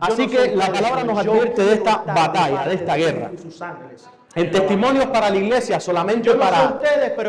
Así que la palabra nos advierte de esta batalla, de esta guerra. En Testimonios para la Iglesia, solamente para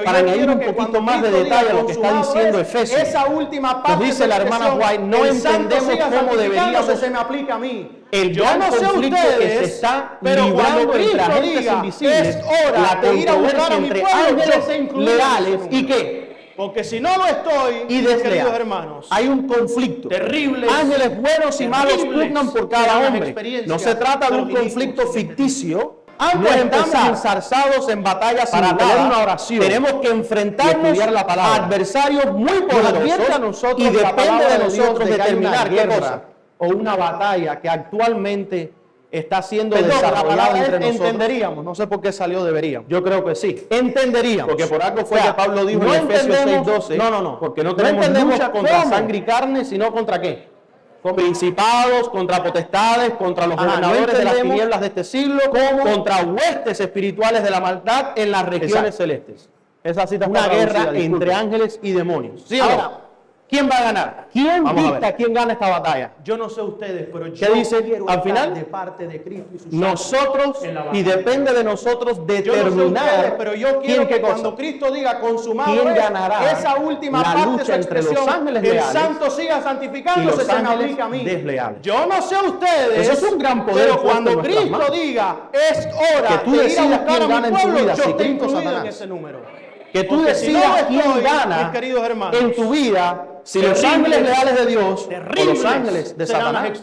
añadir un poquito más de detalle a lo que está diciendo Efesios, esa última parte nos dice la hermana White, no entendemos cómo deberíamos, se me aplica a mí. el gran conflicto que se está librando entre agentes invisibles, la controversia entre ángeles leales y ¿qué? Porque si no lo estoy, y queridos hermanos, hay un conflicto. Terribles, ángeles buenos y malos pugnan por cada hombre. No se trata de un conflicto ficticio. No estamos ensarzados en batallas para tener una oración. Tenemos que enfrentarnos a adversarios muy poderosos y depende de nosotros determinar qué cosa o una batalla que actualmente está siendo desarrollada entre nosotros. Entenderíamos, no sé por qué salió deberíamos. Yo creo que sí. Entenderíamos. Porque por algo fue que Pablo dijo en Efesios 6:12. No. Porque no tenemos lucha contra sangre y carne, sino contra qué. Con principados, contra potestades, contra los gobernadores de las tinieblas de este siglo, contra huestes espirituales de la maldad en las regiones celestes. Esa cita una guerra entre ángeles y demonios. ¿Sí o no? ¿Quién va a ganar? ¿Quién dicta quién gana esta batalla? Yo no sé ustedes, pero yo dice quiero al final de parte de Cristo y sus nosotros, y depende de nosotros determinar pero yo quiero que cuando Cristo diga consumado quién ganará esa última la parte lucha entre los ángeles leales, el santo siga santificándose, y los se me ángeles aplica a mí. desleales. Yo no sé ustedes, eso es un gran poder, pero cuando Cristo diga es hora que tú de ir a decidas buscar quién a gana mi en tu pueblo, vida, yo si estoy Cristo o incluido Satanás. en ese número. Que tú Porque decidas si no quién gana mis queridos hermanos, en tu vida, si los ángeles leales de Dios o los ángeles de Satanás.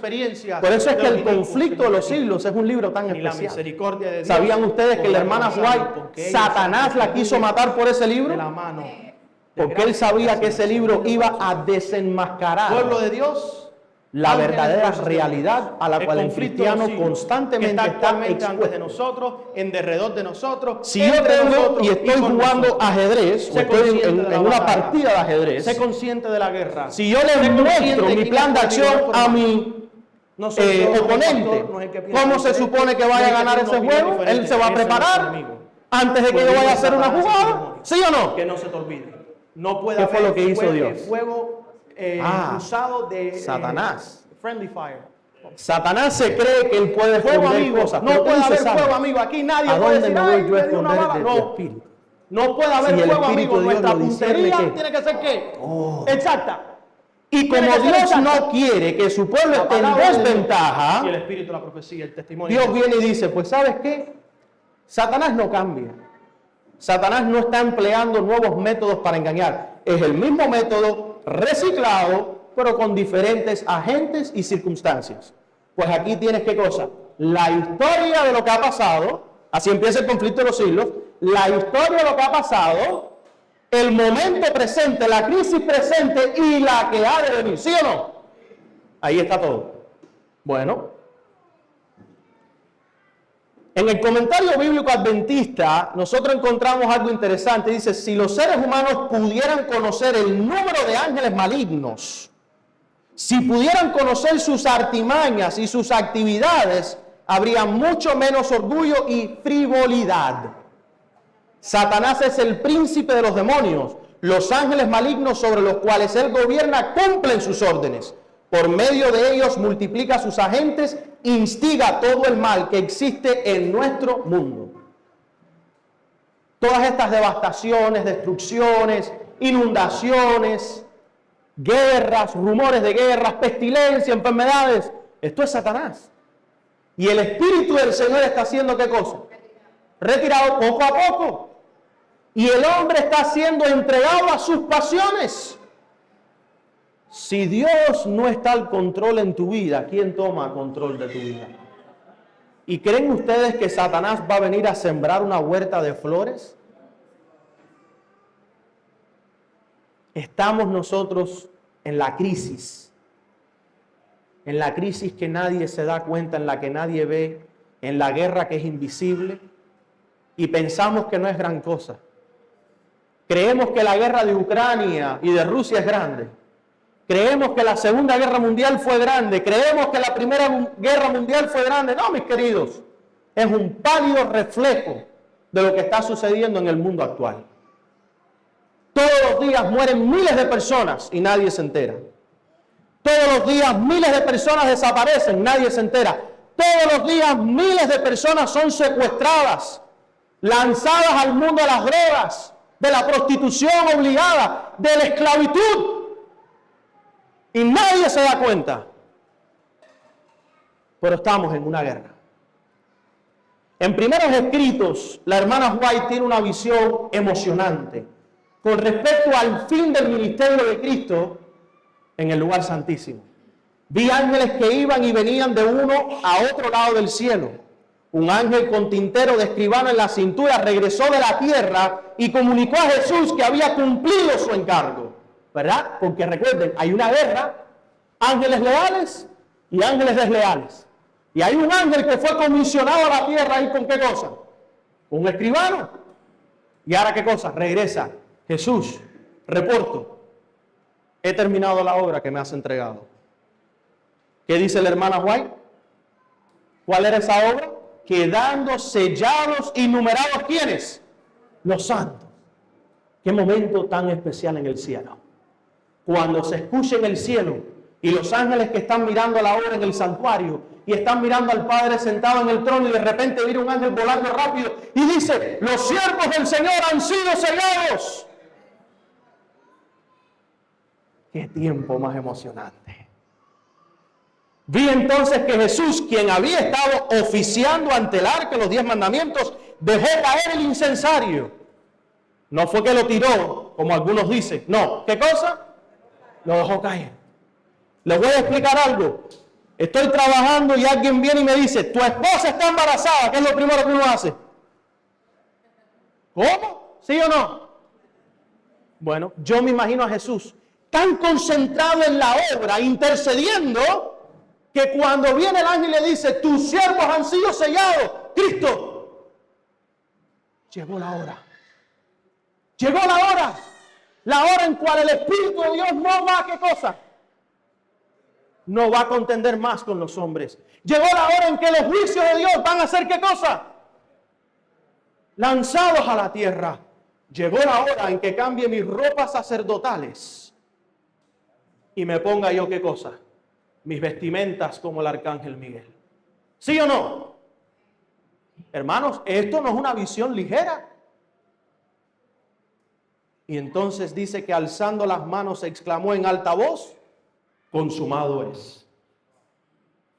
Por eso es que el conflicto de los siglos es un libro tan especial. ¿Sabían ustedes que la hermana White, Satanás la quiso matar por ese libro? Porque él sabía que ese libro iba a desenmascarar pueblo de Dios, la verdadera realidad a la cual el cristiano constantemente está expuesto de nosotros, en derredor de nosotros. Si yo tengo y estoy jugando ajedrez, o estoy en una partida de ajedrez, sé consciente de la guerra. Si yo le muestro mi plan de acción a mi oponente, ¿cómo se supone que vaya a ganar ese juego? Él se va a preparar antes de que yo vaya a hacer una jugada, ¿sí o no? Que no se te olvide. No puede ¿Qué fue lo que hizo Dios? Fuego cruzado de Satanás. Friendly fire. Satanás se cree que él puede fuego esconder cosas. No puede haber fuego amigo. Aquí nadie puede decir, ¿a dónde me voy yo a esconder de tu espíritu? No puede haber si fuego amigo. Nuestra puntería tiene que ser ¿qué? Exacta. Y como Dios no quiere que su pueblo esté en desventaja, y el espíritu, la profecía, el testimonio, Dios viene y dice, pues ¿sabes qué? Satanás no cambia. Satanás no está empleando nuevos métodos para engañar. Es el mismo método reciclado, pero con diferentes agentes y circunstancias. Pues aquí tienes qué cosa. La historia de lo que ha pasado, así empieza el conflicto de los siglos, la historia de lo que ha pasado, el momento presente, la crisis presente y la que ha de venir, ¿sí o no? Ahí está todo. Bueno. En el comentario bíblico adventista, nosotros encontramos algo interesante. Dice, si los seres humanos pudieran conocer el número de ángeles malignos, si pudieran conocer sus artimañas y sus actividades, habría mucho menos orgullo y frivolidad. Satanás es el príncipe de los demonios. Los ángeles malignos sobre los cuales él gobierna cumplen sus órdenes. Por medio de ellos multiplica sus agentes, instiga todo el mal que existe en nuestro mundo. Todas estas devastaciones, destrucciones, inundaciones, guerras, rumores de guerras, pestilencia, enfermedades, esto es Satanás. Y el Espíritu del Señor está haciendo ¿qué cosa? Retirado poco a poco. Y el hombre está siendo entregado a sus pasiones. Si Dios no está al control en tu vida, ¿quién toma control de tu vida? ¿Y creen ustedes que Satanás va a venir a sembrar una huerta de flores? Estamos nosotros en la crisis que nadie se da cuenta, en la que nadie ve, en la guerra que es invisible, y pensamos que no es gran cosa. Creemos que la guerra de Ucrania y de Rusia es grande. Creemos que la Segunda Guerra Mundial fue grande. Creemos que la Primera Guerra Mundial fue grande. No, mis queridos, es un pálido reflejo de lo que está sucediendo en el mundo actual. Todos los días mueren miles de personas y nadie se entera. Todos los días miles de personas desaparecen, nadie se entera. Todos los días miles de personas son secuestradas, lanzadas al mundo de las drogas, de la prostitución obligada, de la esclavitud. Y nadie se da cuenta. Pero estamos en una guerra. En Primeros Escritos, la hermana White tiene una visión emocionante con respecto al fin del ministerio de Cristo en el lugar santísimo. Vi ángeles que iban y venían de uno a otro lado del cielo. Un ángel con tintero de escribano en la cintura regresó de la tierra y comunicó a Jesús que había cumplido su encargo. ¿Verdad? Porque recuerden, hay una guerra, ángeles leales y ángeles desleales. Y hay un ángel que fue comisionado a la tierra, ¿y con qué cosa? Un escribano. ¿Y ahora qué cosa? Regresa. Jesús, reporto. He terminado la obra que me has entregado. ¿Qué dice la hermana White? ¿Cuál era esa obra? Quedando sellados y numerados, ¿quiénes? Los santos. Qué momento tan especial en el cielo. Cuando se escuche en el cielo y los ángeles que están mirando la obra en el santuario y están mirando al Padre sentado en el trono y de repente viene un ángel volando rápido y dice, los siervos del Señor han sido sellados. Qué tiempo más emocionante. Vi entonces que Jesús, quien había estado oficiando ante el arca los 10 mandamientos, dejó caer el incensario. No fue que lo tiró, como algunos dicen. No, ¿qué cosa? Lo dejó caer. Les voy a explicar algo. Estoy trabajando y alguien viene y me dice, tu esposa está embarazada. ¿Qué es lo primero que uno hace? ¿Cómo? ¿Sí o no? Bueno, yo me imagino a Jesús tan concentrado en la obra, intercediendo, que cuando viene el ángel y le dice, tus siervos han sido sellados, Cristo, llegó la hora. Llegó la hora en cual el Espíritu de Dios no va a ¿qué cosa? No va a contender más con los hombres. Llegó la hora en que los juicios de Dios van a hacer ¿qué cosa? Lanzados a la tierra. Llegó la hora en que cambie mis ropas sacerdotales y me ponga yo ¿qué cosa? Mis vestimentas como el arcángel Miguel. ¿Sí o no? Hermanos, esto no es una visión ligera. Y entonces dice que alzando las manos exclamó en alta voz, consumado es.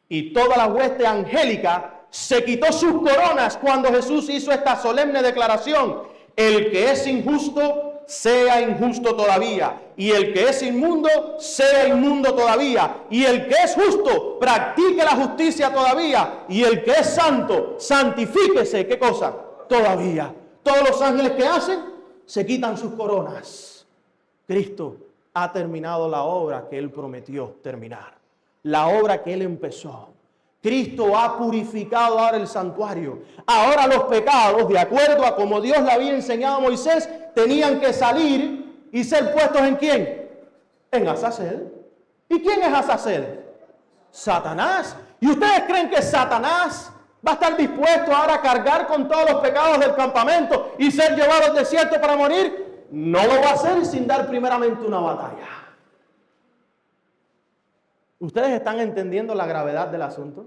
Y toda la hueste angélica se quitó sus coronas cuando Jesús hizo esta solemne declaración. El que es injusto, sea injusto todavía. Y el que es inmundo, sea inmundo todavía. Y el que es justo, practique la justicia todavía. Y el que es santo, santifíquese. ¿Qué cosa? Todavía. Todos los ángeles que hacen, se quitan sus coronas. Cristo ha terminado la obra que Él prometió terminar. La obra que Él empezó. Cristo ha purificado ahora el santuario. Ahora los pecados, de acuerdo a como Dios le había enseñado a Moisés, tenían que salir y ser puestos ¿en quién? En Azazel. ¿Y quién es Azazel? Satanás. ¿Y ustedes creen que Satanás va a estar dispuesto ahora a cargar con todos los pecados del campamento y ser llevado al desierto para morir? No lo va a hacer sin dar primeramente una batalla. ¿Ustedes están entendiendo la gravedad del asunto?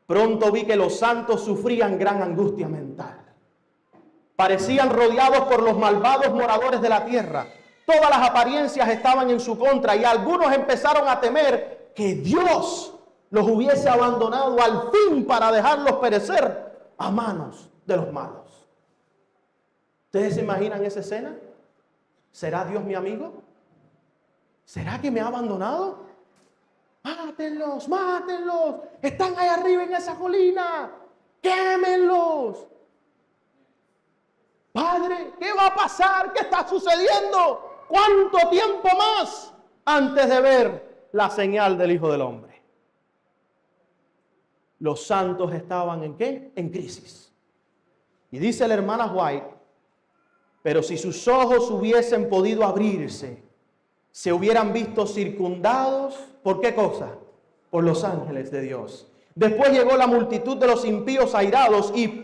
Pronto vi que los santos sufrían gran angustia mental. Parecían rodeados por los malvados moradores de la tierra. Todas las apariencias estaban en su contra y algunos empezaron a temer que Dios los hubiese abandonado al fin para dejarlos perecer a manos de los malos. ¿Ustedes se imaginan esa escena? ¿Será Dios mi amigo? ¿Será que me ha abandonado? ¡Mátenlos! ¡Mátenlos! ¡Están ahí arriba en esa colina! ¡Quémenlos! Padre, ¿qué va a pasar? ¿Qué está sucediendo? ¿Cuánto tiempo más antes de ver la señal del Hijo del Hombre? Los santos estaban ¿en qué? En crisis. Y dice la hermana White, pero si sus ojos hubiesen podido abrirse, se hubieran visto circundados, ¿por qué cosa? Por los ángeles de Dios. Después llegó la multitud de los impíos airados y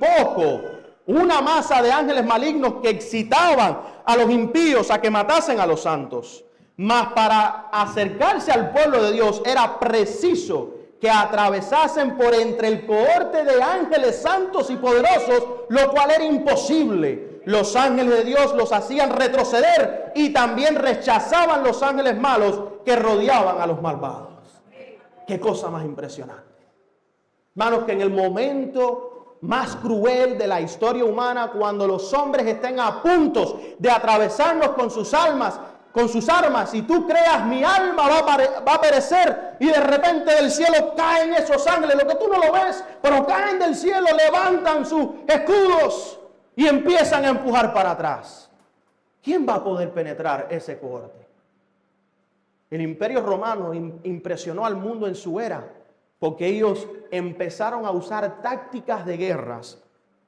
una masa de ángeles malignos que excitaban a los impíos a que matasen a los santos. Mas para acercarse al pueblo de Dios era preciso que atravesasen por entre el cohorte de ángeles santos y poderosos, lo cual era imposible. Los ángeles de Dios los hacían retroceder y también rechazaban los ángeles malos que rodeaban a los malvados. Qué cosa más impresionante. Hermanos, que en el momento más cruel de la historia humana, cuando los hombres estén a punto de atravesarnos con sus armas, y tú creas, mi alma va a perecer, y de repente del cielo caen esos ángeles, lo que tú no lo ves, pero caen del cielo, levantan sus escudos y empiezan a empujar para atrás. ¿Quién va a poder penetrar ese cohorte? El Imperio Romano impresionó al mundo en su era, porque ellos empezaron a usar tácticas de guerras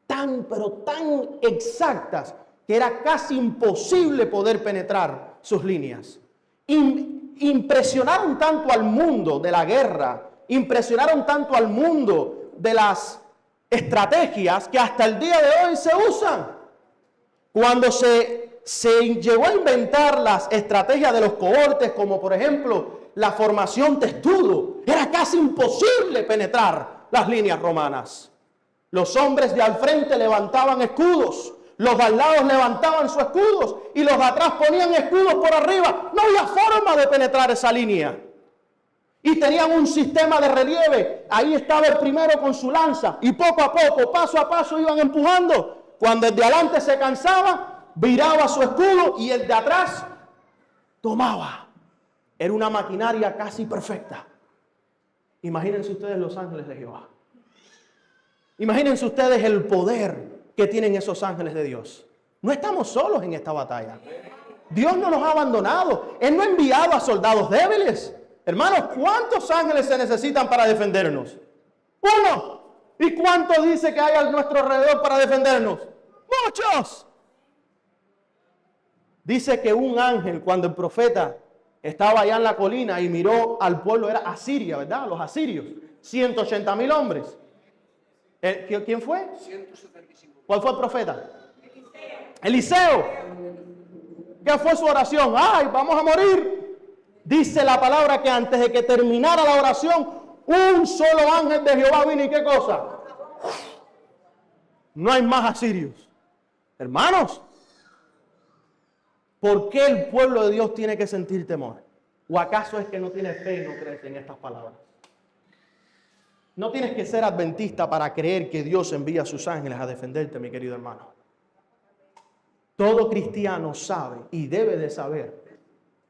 pero tan exactas que era casi imposible poder penetrar sus líneas. Impresionaron tanto al mundo de la guerra, impresionaron tanto al mundo de las estrategias, que hasta el día de hoy se usan. Cuando se llegó a inventar las estrategias de los cohortes, como por ejemplo la formación testudo, era casi imposible penetrar las líneas romanas. Los hombres de al frente levantaban escudos, los de al lado levantaban sus escudos y los de atrás ponían escudos por arriba. No había forma de penetrar esa línea. Y tenían un sistema de relieve. Ahí estaba el primero con su lanza y poco a poco, paso a paso iban empujando. Cuando el de adelante se cansaba, viraba su escudo y el de atrás tomaba. Era una maquinaria casi perfecta. Imagínense ustedes los ángeles de Jehová. Imagínense ustedes el poder que tienen esos ángeles de Dios. No estamos solos en esta batalla. Dios no nos ha abandonado. Él no ha enviado a soldados débiles. Hermanos, ¿cuántos ángeles se necesitan para defendernos? Uno. ¿Y cuánto dice que hay a nuestro alrededor para defendernos? Muchos. Dice que un ángel, cuando el profeta estaba allá en la colina y miró al pueblo, era Asiria, ¿verdad? Los asirios. 180,000 hombres. ¿Quién fue? 175. ¿Cuál fue el profeta? Eliseo. ¿Qué fue su oración? ¡Ay, vamos a morir! Dice la palabra que antes de que terminara la oración, un solo ángel de Jehová vino. ¿Y qué cosa? No hay más asirios. Hermanos, ¿por qué el pueblo de Dios tiene que sentir temor? ¿O acaso es que no tiene fe y no cree en estas palabras? No tienes que ser adventista para creer que Dios envía a sus ángeles a defenderte, mi querido hermano. Todo cristiano sabe y debe de saber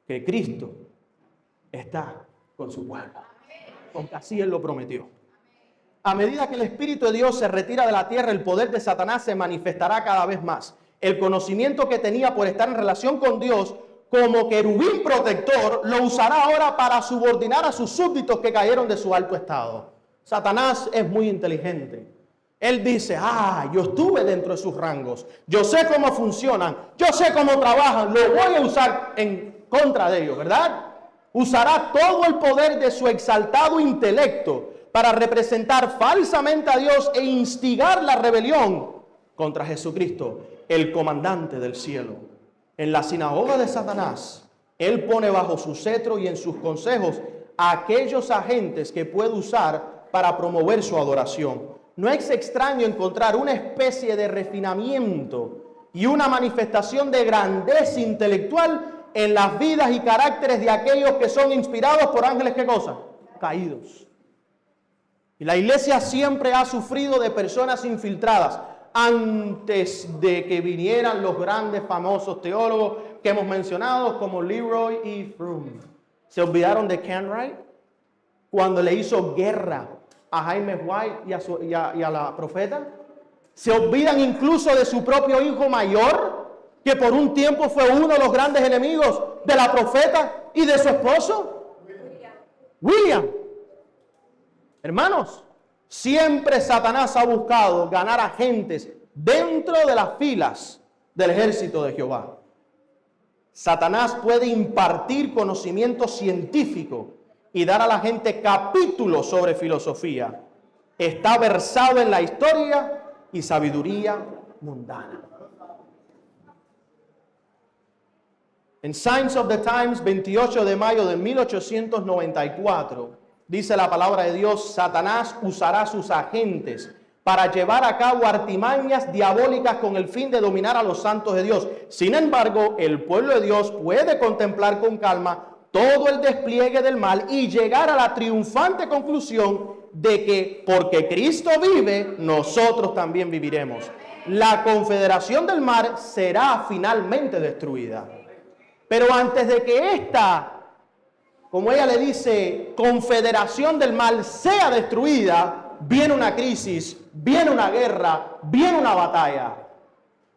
que Cristo está con su pueblo, porque así Él lo prometió. A medida que el Espíritu de Dios se retira de la tierra, el poder de Satanás se manifestará cada vez más. El conocimiento que tenía por estar en relación con Dios como querubín protector, lo usará ahora para subordinar a sus súbditos que cayeron de su alto estado. Satanás es muy inteligente. Él dice, yo estuve dentro de sus rangos, yo sé cómo funcionan, yo sé cómo trabajan, lo voy a usar en contra de ellos, ¿verdad? Usará todo el poder de su exaltado intelecto para representar falsamente a Dios e instigar la rebelión contra Jesucristo, el comandante del cielo. En la sinagoga de Satanás, él pone bajo su cetro y en sus consejos a aquellos agentes que puede usar para promover su adoración. No es extraño encontrar una especie de refinamiento y una manifestación de grandeza intelectual en las vidas y caracteres de aquellos que son inspirados por ángeles, ¿qué cosa? Caídos. Y la iglesia siempre ha sufrido de personas infiltradas. Antes de que vinieran los grandes famosos teólogos que hemos mencionado, como Leroy y Froome, ¿se olvidaron de Kenwright? Cuando le hizo guerra a Jaime White y a la profeta. Se olvidan incluso de su propio hijo mayor, que por un tiempo fue uno de los grandes enemigos de la profeta y de su esposo, William. Hermanos, siempre Satanás ha buscado ganar agentes dentro de las filas del ejército de Jehová. Satanás puede impartir conocimiento científico y dar a la gente capítulos sobre filosofía. Está versado en la historia y sabiduría mundana. En Signs of the Times, 28 de mayo de 1894, dice la palabra de Dios: Satanás usará sus agentes para llevar a cabo artimañas diabólicas con el fin de dominar a los santos de Dios. Sin embargo, el pueblo de Dios puede contemplar con calma todo el despliegue del mal y llegar a la triunfante conclusión de que porque Cristo vive, nosotros también viviremos. La confederación del mal será finalmente destruida. Pero antes de que esta, como ella le dice, confederación del mal sea destruida, viene una crisis, viene una guerra, viene una batalla.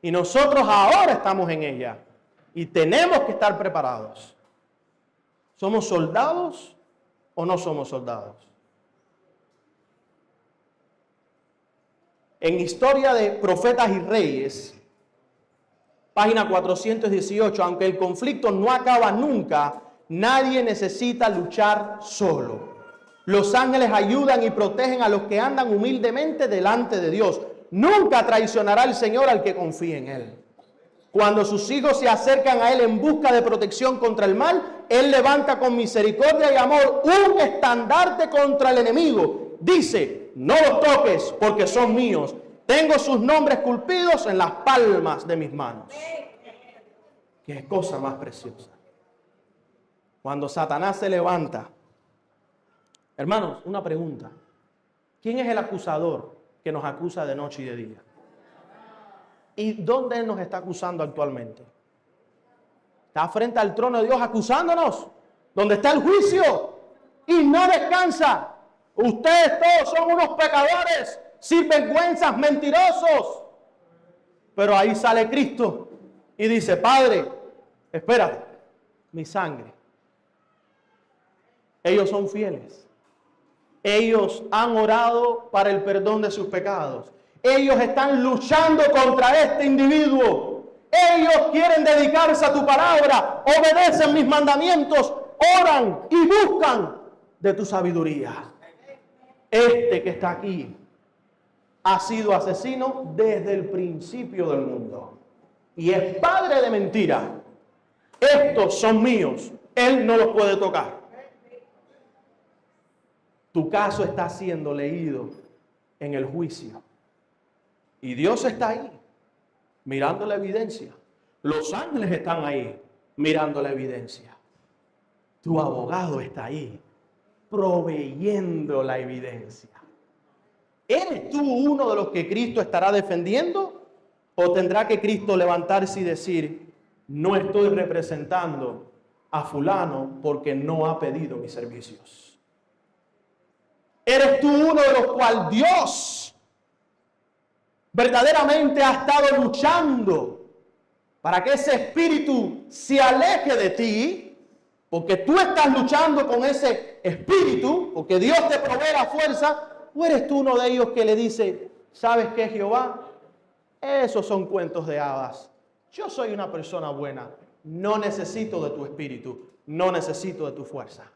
Y nosotros ahora estamos en ella. Y tenemos que estar preparados. ¿Somos soldados o no somos soldados? En Historia de Profetas y Reyes, página 418, aunque el conflicto no acaba nunca, nadie necesita luchar solo. Los ángeles ayudan y protegen a los que andan humildemente delante de Dios. Nunca traicionará el Señor al que confíe en Él. Cuando sus hijos se acercan a Él en busca de protección contra el mal, Él levanta con misericordia y amor un estandarte contra el enemigo. Dice: no los toques porque son míos. Tengo sus nombres esculpidos en las palmas de mis manos. Qué cosa más preciosa. Cuando Satanás se levanta. Hermanos, una pregunta. ¿Quién es el acusador que nos acusa de noche y de día? ¿Y dónde Él nos está acusando actualmente? Está frente al trono de Dios acusándonos. Donde está el juicio. Y no descansa. Ustedes todos son unos pecadores, sinvergüenzas, mentirosos. Pero ahí sale Cristo y dice: Padre, espérate, mi sangre. Ellos son fieles. Ellos han orado para el perdón de sus pecados. Ellos están luchando contra este individuo. Ellos quieren dedicarse a tu palabra, obedecen mis mandamientos, oran y buscan de tu sabiduría. Este que está aquí ha sido asesino desde el principio del mundo y es padre de mentira. Estos son míos, Él no los puede tocar. Tu caso está siendo leído en el juicio y Dios está ahí mirando la evidencia. Los ángeles están ahí mirando la evidencia. Tu abogado está ahí proveyendo la evidencia. ¿Eres tú uno de los que Cristo estará defendiendo? ¿O tendrá que Cristo levantarse y decir: no estoy representando a fulano porque no ha pedido mis servicios? ¿Eres tú uno de los cuales Dios verdaderamente ha estado luchando para que ese espíritu se aleje de ti? Porque tú estás luchando con ese espíritu, porque Dios te provee la fuerza. ¿O eres tú uno de ellos que le dice: ¿sabes qué, Jehová? Esos son cuentos de hadas. Yo soy una persona buena. No necesito de tu espíritu. No necesito de tu fuerza.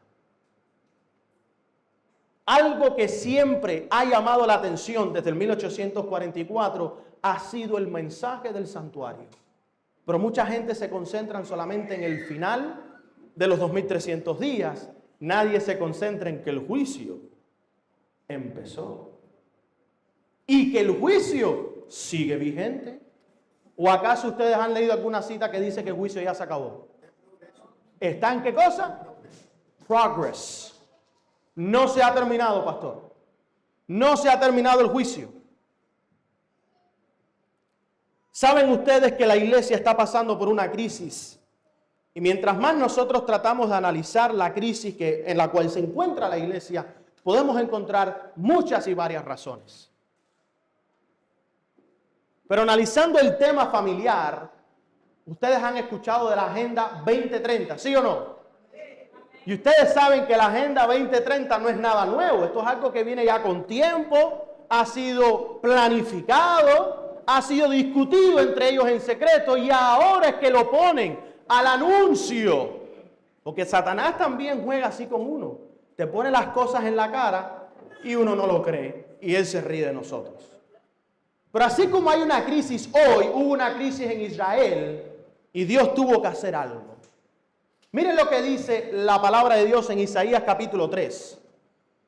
Algo que siempre ha llamado la atención desde el 1844 ha sido el mensaje del santuario. Pero mucha gente se concentra solamente en el final de los 2300 días. Nadie se concentra en que el juicio empezó y que el juicio sigue vigente. ¿O acaso ustedes han leído alguna cita que dice que el juicio ya se acabó? ¿Está en qué cosa? Progress. No se ha terminado, pastor. No se ha terminado el juicio. ¿Saben ustedes que la iglesia está pasando por una crisis? Y mientras más nosotros tratamos de analizar la crisis en la cual se encuentra la iglesia, podemos encontrar muchas y varias razones. Pero analizando el tema familiar, ustedes han escuchado de la Agenda 2030, ¿sí o no? Y ustedes saben que la Agenda 2030 no es nada nuevo. Esto es algo que viene ya con tiempo, ha sido planificado, ha sido discutido entre ellos en secreto y ahora es que lo ponen al anuncio. Porque Satanás también juega así con uno. Te pone las cosas en la cara y uno no lo cree y él se ríe de nosotros. Pero así como hay una crisis hoy, hubo una crisis en Israel y Dios tuvo que hacer algo. Miren lo que dice la palabra de Dios en Isaías capítulo 3.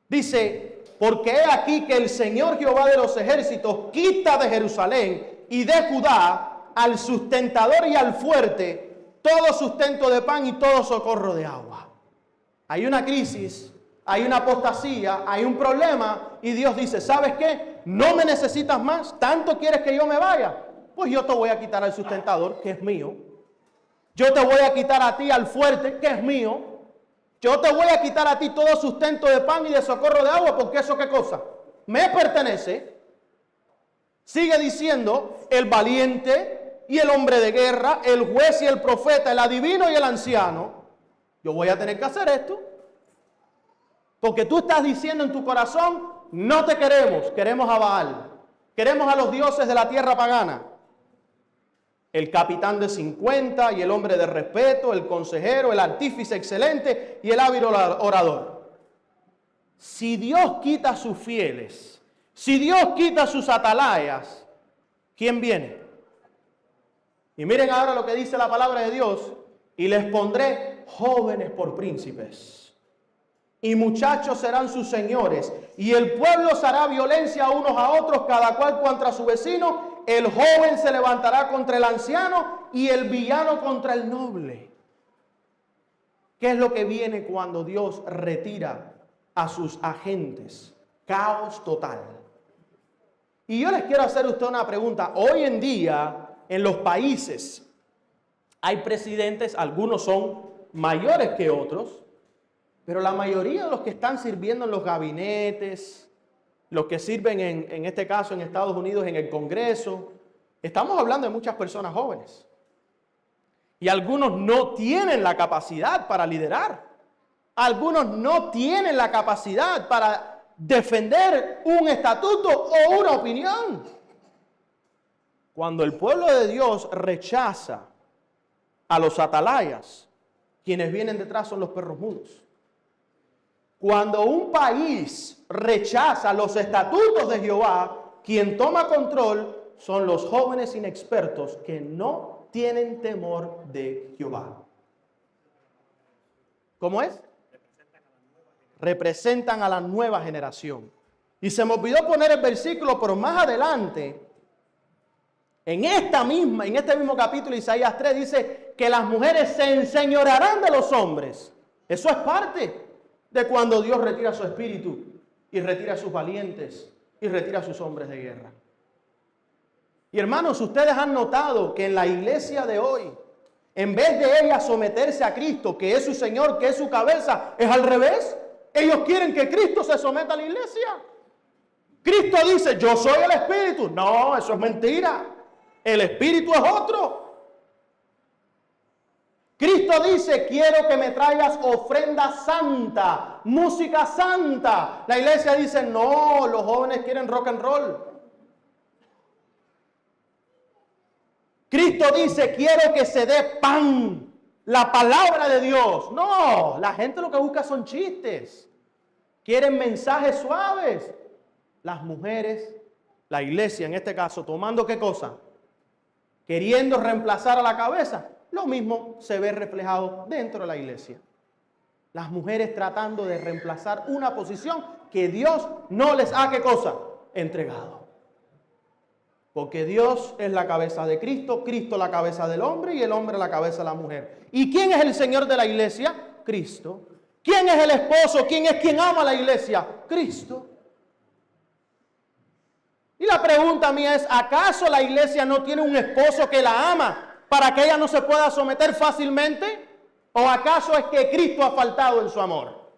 Dice, porque he aquí que el Señor Jehová de los ejércitos quita de Jerusalén y de Judá al sustentador y al fuerte todo sustento de pan y todo socorro de agua. Hay una crisis, hay una apostasía, hay un problema y Dios dice, ¿sabes qué? No me necesitas más, ¿tanto quieres que yo me vaya? Pues yo te voy a quitar al sustentador, que es mío. Yo te voy a quitar a ti al fuerte, que es mío. Yo te voy a quitar a ti todo sustento de pan y de socorro de agua, porque eso, ¿qué cosa? Me pertenece. Sigue diciendo, el valiente y el hombre de guerra, el juez y el profeta, el adivino y el anciano. Yo voy a tener que hacer esto. Porque tú estás diciendo en tu corazón, no te queremos, queremos a Baal. Queremos a los dioses de la tierra pagana. El capitán de 50 y el hombre de respeto, el consejero, el artífice excelente y el hábil orador. Si Dios quita a sus fieles, si Dios quita a sus atalayas, ¿quién viene? Y miren ahora lo que dice la palabra de Dios. Y les pondré jóvenes por príncipes, y muchachos serán sus señores, y el pueblo se hará violencia unos a otros, cada cual contra su vecino. El joven se levantará contra el anciano y el villano contra el noble. ¿Qué es lo que viene cuando Dios retira a sus agentes? Caos total. Y yo les quiero hacer a usted una pregunta. Hoy en día, en los países, hay presidentes, algunos son mayores que otros, pero la mayoría de los que están sirviendo en los gabinetes, los que sirven en este caso en Estados Unidos en el Congreso, estamos hablando de muchas personas jóvenes. Y algunos no tienen la capacidad para liderar. Algunos no tienen la capacidad para defender un estatuto o una opinión. Cuando el pueblo de Dios rechaza a los atalayas, quienes vienen detrás son los perros mudos. Cuando un país rechaza los estatutos de Jehová, quien toma control son los jóvenes inexpertos que no tienen temor de Jehová. ¿Cómo es? Representan a la nueva generación. Y se me olvidó poner el versículo, pero más adelante, en este mismo capítulo, Isaías 3, dice que las mujeres se enseñorearán de los hombres. Eso es parte de cuando Dios retira su espíritu y retira a sus valientes y retira a sus hombres de guerra. Y hermanos, ustedes han notado que en la iglesia de hoy, en vez de ella someterse a Cristo, que es su Señor, que es su cabeza, es al revés. Ellos quieren que Cristo se someta a la iglesia. Cristo dice, yo soy el Espíritu. No, eso es mentira. El Espíritu es otro. Cristo dice, quiero que me traigas ofrenda santa, música santa. La iglesia dice, no, los jóvenes quieren rock and roll. Cristo dice, quiero que se dé pan, la palabra de Dios. No, la gente lo que busca son chistes. Quieren mensajes suaves. Las mujeres, la iglesia en este caso, tomando ¿qué cosa? Queriendo reemplazar a la cabeza. Lo mismo se ve reflejado dentro de la iglesia. Las mujeres tratando de reemplazar una posición que Dios no les ha ¿qué cosa? Entregado. Porque Dios es la cabeza de Cristo, Cristo la cabeza del hombre y el hombre la cabeza de la mujer. ¿Y quién es el Señor de la iglesia? Cristo. ¿Quién es el esposo? ¿Quién es quien ama a la iglesia? Cristo. Y la pregunta mía es, ¿acaso la iglesia no tiene un esposo que la ama para que ella no se pueda someter fácilmente? ¿O acaso es que Cristo ha faltado en su amor?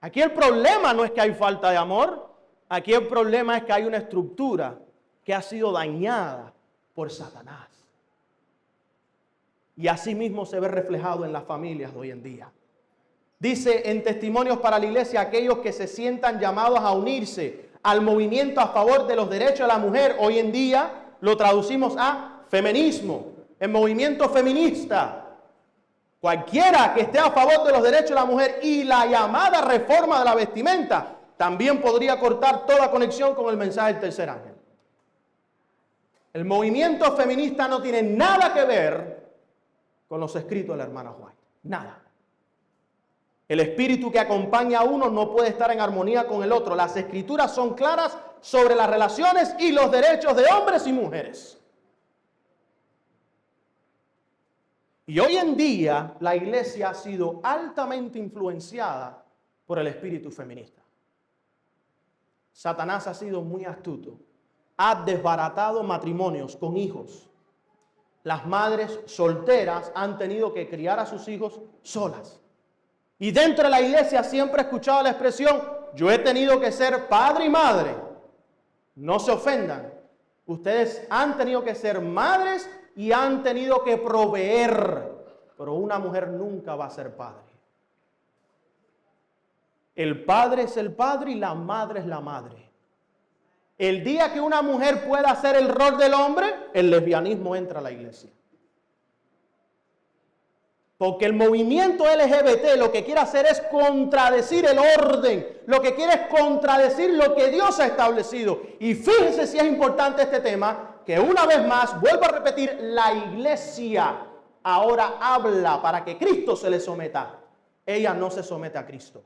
Aquí el problema no es que hay falta de amor. Aquí el problema es que hay una estructura que ha sido dañada por Satanás. Y así mismo se ve reflejado en las familias de hoy en día. Dice en Testimonios para la Iglesia, aquellos que se sientan llamados a unirse al movimiento a favor de los derechos de la mujer, hoy en día lo traducimos a feminismo, el movimiento feminista. Cualquiera que esté a favor de los derechos de la mujer y la llamada reforma de la vestimenta, también podría cortar toda conexión con el mensaje del tercer ángel. El movimiento feminista no tiene nada que ver con los escritos de la hermana White. Nada. El espíritu que acompaña a uno no puede estar en armonía con el otro. Las escrituras son claras sobre las relaciones y los derechos de hombres y mujeres. Y hoy en día la iglesia ha sido altamente influenciada por el espíritu feminista. Satanás ha sido muy astuto. Ha desbaratado matrimonios con hijos. Las madres solteras han tenido que criar a sus hijos solas. Y dentro de la iglesia siempre he escuchado la expresión, yo he tenido que ser padre y madre. No se ofendan. Ustedes han tenido que ser madres y han tenido que proveer. Pero una mujer nunca va a ser padre. El padre es el padre y la madre es la madre. El día que una mujer pueda hacer el rol del hombre, el lesbianismo entra a la iglesia. Porque el movimiento LGBT lo que quiere hacer es contradecir el orden. Lo que quiere es contradecir lo que Dios ha establecido. Y fíjense si es importante este tema, que una vez más, vuelvo a repetir, la iglesia ahora habla para que Cristo se le someta. Ella no se somete a Cristo.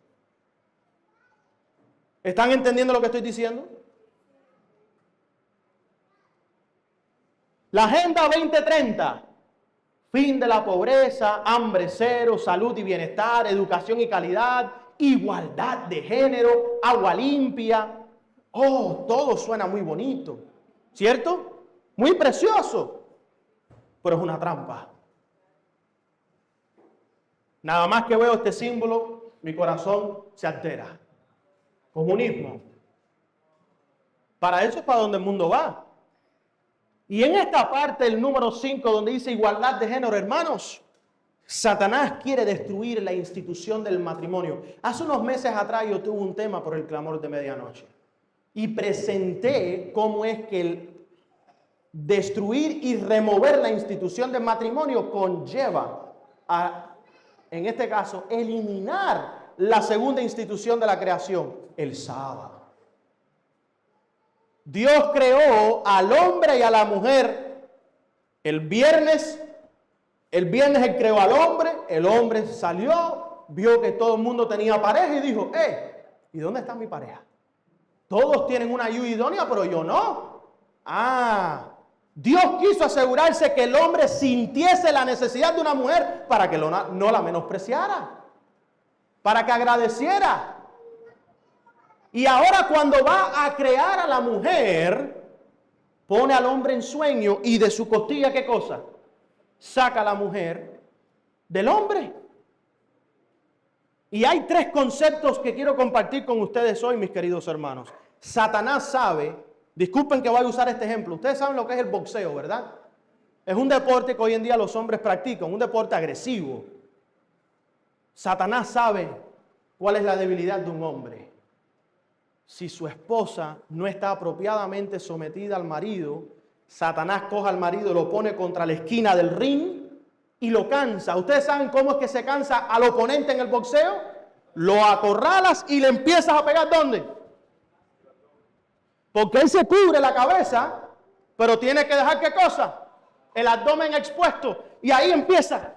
¿Están entendiendo lo que estoy diciendo? La Agenda 2030. Fin de la pobreza, hambre cero, salud y bienestar, educación y calidad, igualdad de género, agua limpia. Oh, todo suena muy bonito, ¿cierto? Muy precioso, pero es una trampa. Nada más que veo este símbolo, mi corazón se altera. Comunismo. Para eso es para donde el mundo va. Y en esta parte, el número 5, donde dice igualdad de género, hermanos, Satanás quiere destruir la institución del matrimonio. Hace unos meses atrás yo tuve un tema por el clamor de medianoche. Y presenté cómo es que el destruir y remover la institución del matrimonio conlleva a, en este caso, eliminar la segunda institución de la creación, el sábado. Dios creó al hombre y a la mujer el viernes Él creó al hombre, el hombre salió, vio que todo el mundo tenía pareja y dijo, ¿y dónde está mi pareja? Todos tienen una ayuda idónea, pero yo no. Dios quiso asegurarse que el hombre sintiese la necesidad de una mujer para que no la menospreciara, para que agradeciera. Y ahora cuando va a crear a la mujer, pone al hombre en sueño y de su costilla, ¿qué cosa? Saca a la mujer del hombre. Y hay tres conceptos que quiero compartir con ustedes hoy, mis queridos hermanos. Satanás sabe, disculpen que voy a usar este ejemplo, ustedes saben lo que es el boxeo, ¿verdad? Es un deporte que hoy en día los hombres practican, un deporte agresivo. Satanás sabe cuál es la debilidad de un hombre. Si su esposa no está apropiadamente sometida al marido, Satanás coge al marido, lo pone contra la esquina del ring y lo cansa. ¿Ustedes saben cómo es que se cansa al oponente en el boxeo? Lo acorralas y le empiezas a pegar, ¿dónde? Porque él se cubre la cabeza, pero tiene que dejar, ¿qué cosa? El abdomen expuesto. Y ahí empieza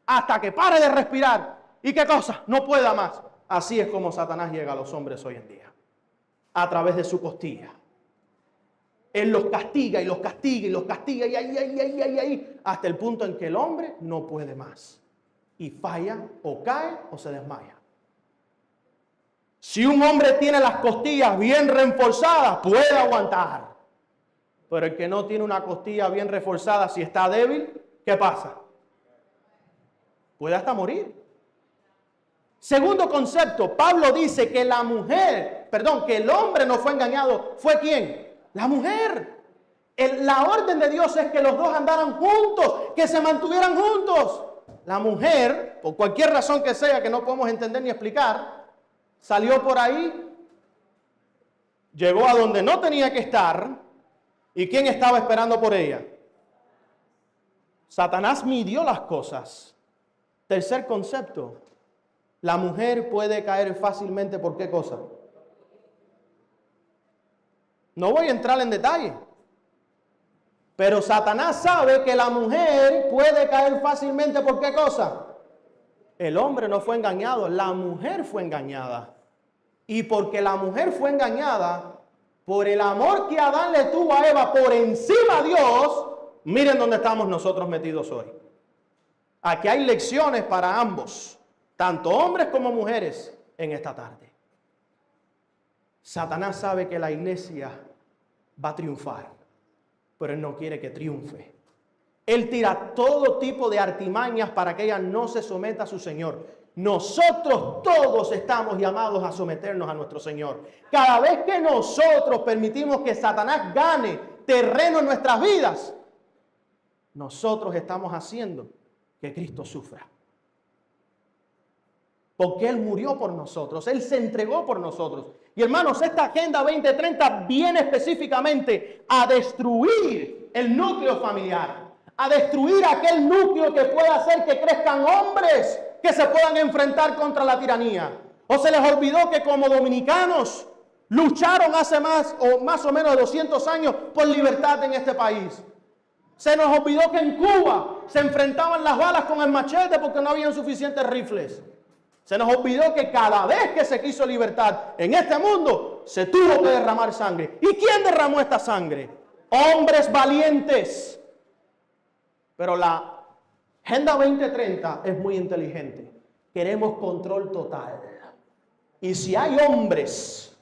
hasta que pare de respirar. ¿Y qué cosa? No pueda más. Así es como Satanás llega a los hombres hoy en día. A través de su costilla. Él los castiga y los castiga y los castiga y ahí, hasta el punto en que el hombre no puede más. Y falla o cae o se desmaya. Si un hombre tiene las costillas bien reforzadas, puede aguantar. Pero el que no tiene una costilla bien reforzada, si está débil, ¿qué pasa? Puede hasta morir. Segundo concepto, Pablo dice que que el hombre no fue engañado. ¿Fue quién? La mujer. La orden de Dios es que los dos andaran juntos, que se mantuvieran juntos. La mujer, por cualquier razón que sea que no podemos entender ni explicar, salió por ahí, llegó a donde no tenía que estar. ¿Y quién estaba esperando por ella? Satanás midió las cosas. Tercer concepto, la mujer puede caer fácilmente ¿por qué cosa? No voy a entrar en detalle. Pero Satanás sabe que la mujer puede caer fácilmente. ¿Por qué cosa? El hombre no fue engañado, la mujer fue engañada. Y porque la mujer fue engañada, por el amor que Adán le tuvo a Eva por encima de Dios, miren dónde estamos nosotros metidos hoy. Aquí hay lecciones para ambos, tanto hombres como mujeres, en esta tarde. Satanás sabe que la iglesia va a triunfar, pero él no quiere que triunfe. Él tira todo tipo de artimañas para que ella no se someta a su Señor. Nosotros todos estamos llamados a someternos a nuestro Señor. Cada vez que nosotros permitimos que Satanás gane terreno en nuestras vidas, nosotros estamos haciendo que Cristo sufra. Porque Él murió por nosotros, Él se entregó por nosotros. Y hermanos, esta Agenda 2030 viene específicamente a destruir el núcleo familiar, a destruir aquel núcleo que pueda hacer que crezcan hombres que se puedan enfrentar contra la tiranía. ¿O se les olvidó que como dominicanos lucharon hace más o menos 200 años por libertad en este país? Se nos olvidó que en Cuba se enfrentaban las balas con el machete porque no habían suficientes rifles. Se nos olvidó que cada vez que se quiso libertad en este mundo, se tuvo que derramar sangre. ¿Y quién derramó esta sangre? Hombres valientes. Pero la Agenda 2030 es muy inteligente. Queremos control total. Y si hay hombres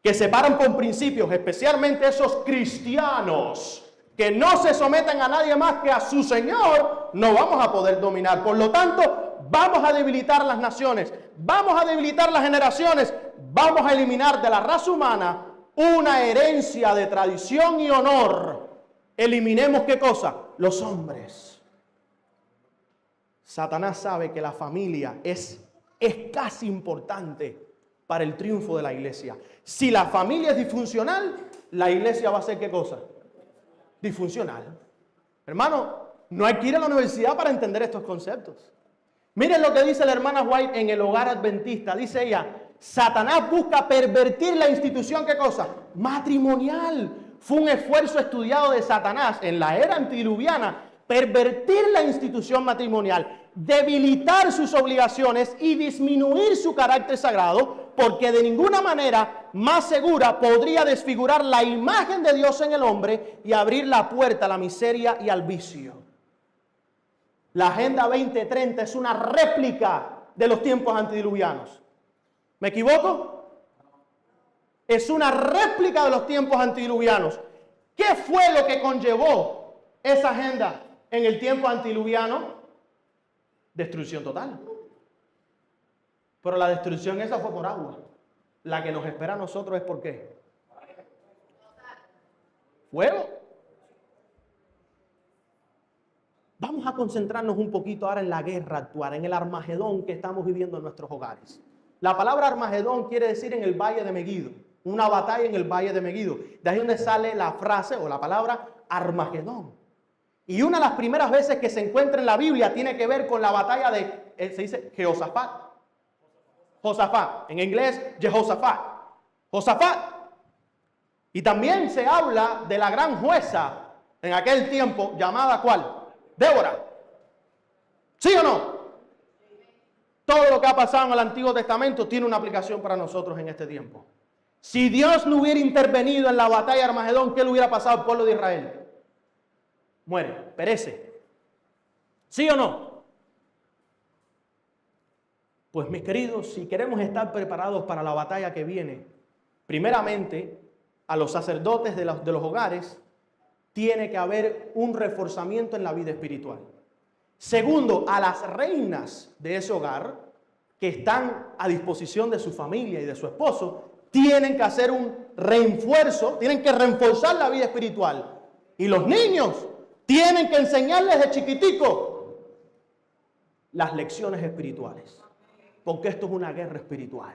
que se paran con principios, especialmente esos cristianos, que no se someten a nadie más que a su Señor, no vamos a poder dominar. Por lo tanto, vamos a debilitar las naciones, vamos a debilitar las generaciones, vamos a eliminar de la raza humana una herencia de tradición y honor. Eliminemos ¿qué cosa? Los hombres. Satanás sabe que la familia es casi importante para el triunfo de la iglesia. Si la familia es disfuncional, la iglesia va a ser ¿qué cosa? Disfuncional. Hermano, no hay que ir a la universidad para entender estos conceptos. Miren lo que dice la hermana White en El Hogar Adventista. Dice ella, Satanás busca pervertir la institución, ¿qué cosa? Matrimonial. Fue un esfuerzo estudiado de Satanás en la era antediluviana, pervertir la institución matrimonial, debilitar sus obligaciones y disminuir su carácter sagrado, porque de ninguna manera más segura podría desfigurar la imagen de Dios en el hombre y abrir la puerta a la miseria y al vicio. La Agenda 2030 es una réplica de los tiempos antediluvianos. ¿Me equivoco? Es una réplica de los tiempos antediluvianos. ¿Qué fue lo que conllevó esa agenda en el tiempo antediluviano? Destrucción total. Pero la destrucción esa fue por agua. La que nos espera a nosotros es ¿por qué? Fuego. Vamos a concentrarnos un poquito ahora en la guerra actual, en el Armagedón que estamos viviendo en nuestros hogares. La palabra Armagedón quiere decir en el valle de Megido, una batalla en el valle de Megido. De ahí donde sale la frase o la palabra Armagedón. Y una de las primeras veces que se encuentra en la Biblia tiene que ver con la batalla de, se dice Jehosafat. Josafat, en inglés Jehosafat. Josafat. Y también se habla de la gran jueza en aquel tiempo llamada ¿cuál? Débora. ¿Sí o no? Todo lo que ha pasado en el Antiguo Testamento tiene una aplicación para nosotros en este tiempo. Si Dios no hubiera intervenido en la batalla de Armagedón, ¿qué le hubiera pasado al pueblo de Israel? Muere, perece. ¿Sí o no? Pues mis queridos, si queremos estar preparados para la batalla que viene, primeramente, a los sacerdotes de los hogares, tiene que haber un reforzamiento en la vida espiritual. Segundo, a las reinas de ese hogar, que están a disposición de su familia y de su esposo, tienen que hacer un refuerzo, tienen que reforzar la vida espiritual. Y los niños tienen que enseñarles de chiquitico las lecciones espirituales. Porque esto es una guerra espiritual.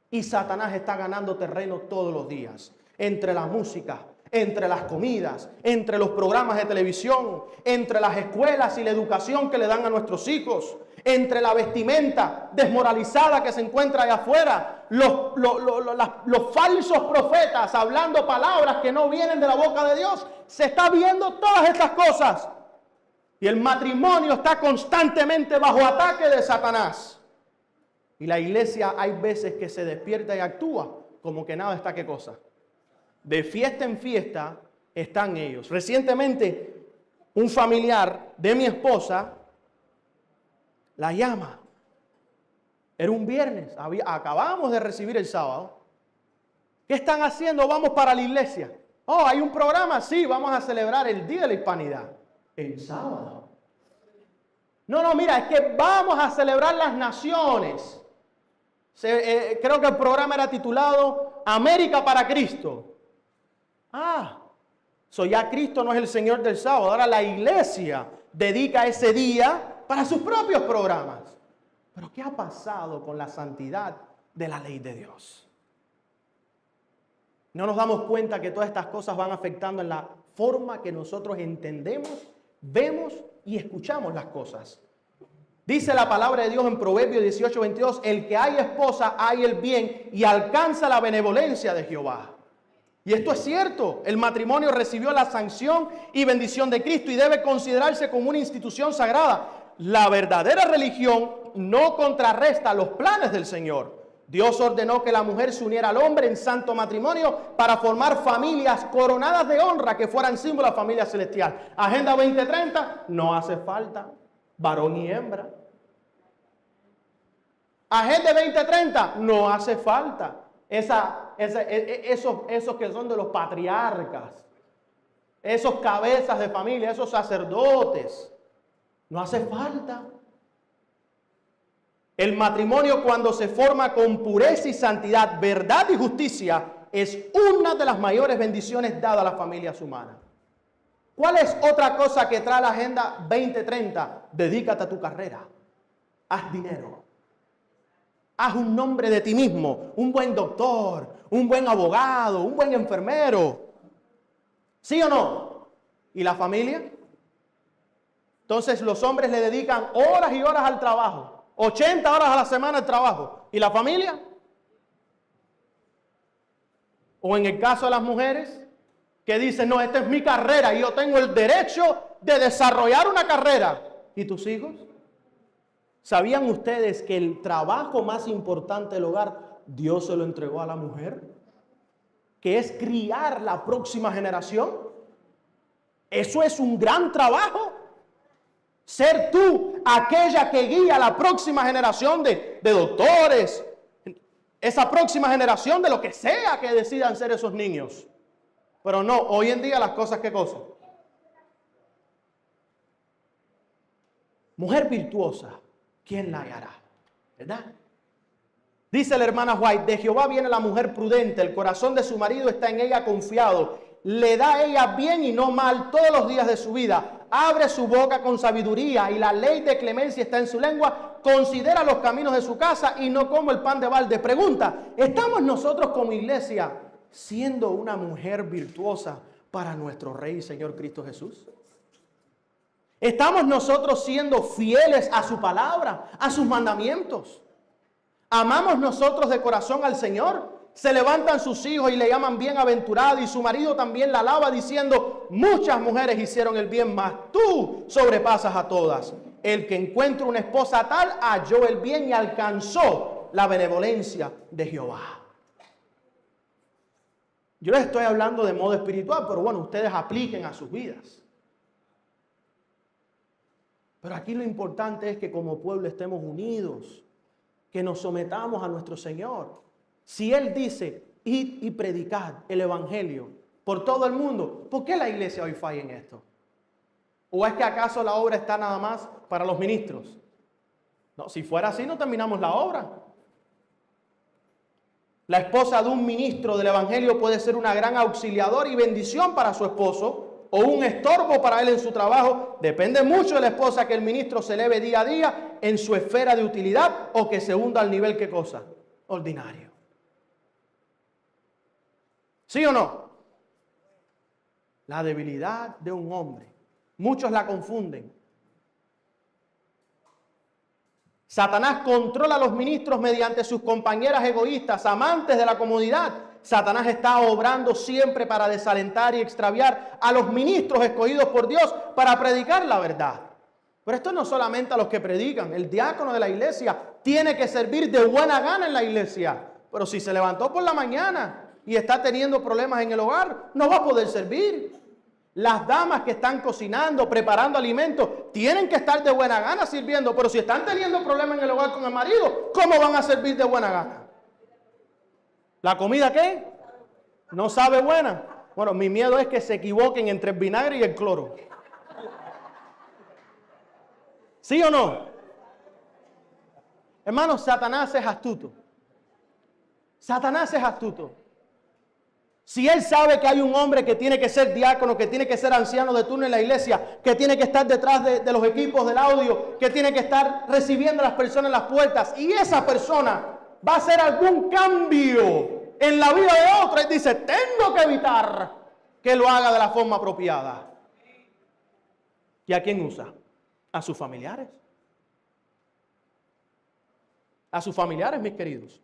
Y Satanás está ganando terreno todos los días. Entre la música, entre las comidas, entre los programas de televisión, entre las escuelas y la educación que le dan a nuestros hijos, entre la vestimenta desmoralizada que se encuentra allá afuera, los falsos profetas hablando palabras que no vienen de la boca de Dios. Se está viendo todas estas cosas. Y el matrimonio está constantemente bajo ataque de Satanás. Y la iglesia hay veces que se despierta y actúa como que nada está, ¿qué cosa? De fiesta en fiesta están ellos. Recientemente, un familiar de mi esposa la llama. Era un viernes, acabamos de recibir el sábado. ¿Qué están haciendo? Vamos para la iglesia. Oh, hay un programa, sí, vamos a celebrar el Día de la Hispanidad. El sábado. No, mira, es que vamos a celebrar las naciones. Creo que el programa era titulado América para Cristo. Ya Cristo no es el Señor del sábado. Ahora la iglesia dedica ese día para sus propios programas. Pero ¿qué ha pasado con la santidad de la ley de Dios? No nos damos cuenta que todas estas cosas van afectando en la forma que nosotros entendemos, vemos y escuchamos las cosas. Dice la palabra de Dios en Proverbios 18:22, el que hay esposa, hay el bien y alcanza la benevolencia de Jehová. Y esto es cierto, el matrimonio recibió la sanción y bendición de Cristo y debe considerarse como una institución sagrada. La verdadera religión no contrarresta los planes del Señor. Dios ordenó que la mujer se uniera al hombre en santo matrimonio para formar familias coronadas de honra que fueran símbolo de la familia celestial. Agenda 2030, no hace falta varón y hembra. Agenda 2030, no hace falta esos que son de los patriarcas, esos cabezas de familia, esos sacerdotes. No hace falta. El matrimonio, cuando se forma con pureza y santidad, verdad y justicia, es una de las mayores bendiciones dadas a las familias humanas. ¿Cuál es otra cosa que trae la Agenda 2030? Dedícate a tu carrera. Haz dinero. Haz un nombre de ti mismo. Un buen doctor, un buen abogado, un buen enfermero. ¿Sí o no? ¿Y la familia? Entonces los hombres le dedican horas y horas al trabajo. 80 horas a la semana al trabajo. ¿Y la familia? O en el caso de las mujeres, que dicen, no, esta es mi carrera y yo tengo el derecho de desarrollar una carrera. ¿Y tus hijos? ¿Sabían ustedes que el trabajo más importante del hogar, Dios se lo entregó a la mujer? Que es criar la próxima generación. Eso es un gran trabajo. Ser tú aquella que guía a la próxima generación de doctores, esa próxima generación de lo que sea que decidan ser esos niños. Pero no, hoy en día las cosas, ¿qué cosa? Mujer virtuosa, ¿quién la hallará? ¿Verdad? Dice la hermana White, de Jehová viene la mujer prudente, el corazón de su marido está en ella confiado, le da a ella bien y no mal todos los días de su vida. Abre su boca con sabiduría y la ley de clemencia está en su lengua. Considera los caminos de su casa y no como el pan de balde. Pregunta, ¿estamos nosotros como iglesia siendo una mujer virtuosa para nuestro Rey y Señor Cristo Jesús? ¿Estamos nosotros siendo fieles a su palabra, a sus mandamientos? ¿Amamos nosotros de corazón al Señor? Se levantan sus hijos y le llaman bienaventurado y su marido también la alaba diciendo, muchas mujeres hicieron el bien, mas tú sobrepasas a todas. El que encuentra una esposa tal halló el bien y alcanzó la benevolencia de Jehová. Yo les estoy hablando de modo espiritual, pero bueno, ustedes apliquen a sus vidas. Pero aquí lo importante es que como pueblo estemos unidos, que nos sometamos a nuestro Señor. Si Él dice, id y predicad el Evangelio por todo el mundo, ¿por qué la iglesia hoy falla en esto? ¿O es que acaso la obra está nada más para los ministros? No, si fuera así no terminamos la obra. La esposa de un ministro del Evangelio puede ser una gran auxiliadora y bendición para su esposo o un estorbo para él en su trabajo. Depende mucho de la esposa que el ministro se eleve día a día en su esfera de utilidad o que se hunda al nivel, ¿qué cosa? Ordinario. ¿Sí o no? La debilidad de un hombre. Muchos la confunden. Satanás controla a los ministros mediante sus compañeras egoístas, amantes de la comodidad. Satanás está obrando siempre para desalentar y extraviar a los ministros escogidos por Dios para predicar la verdad. Pero esto no solamente a los que predican. El diácono de la iglesia tiene que servir de buena gana en la iglesia. Pero si se levantó por la mañana y está teniendo problemas en el hogar, no va a poder servir. Las damas que están cocinando, preparando alimentos, tienen que estar de buena gana sirviendo. Pero si están teniendo problemas en el hogar con el marido, ¿cómo van a servir de buena gana? ¿La comida qué? ¿No sabe buena? Bueno, mi miedo es que se equivoquen entre el vinagre y el cloro. ¿Sí o no? Hermanos, Satanás es astuto. Satanás es astuto. Si él sabe que hay un hombre que tiene que ser diácono, que tiene que ser anciano de turno en la iglesia, que tiene que estar detrás de los equipos del audio, que tiene que estar recibiendo a las personas en las puertas, y esa persona va a hacer algún cambio en la vida de otra, él dice, tengo que evitar que lo haga de la forma apropiada. ¿Y a quién usa? A sus familiares. A sus familiares, mis queridos.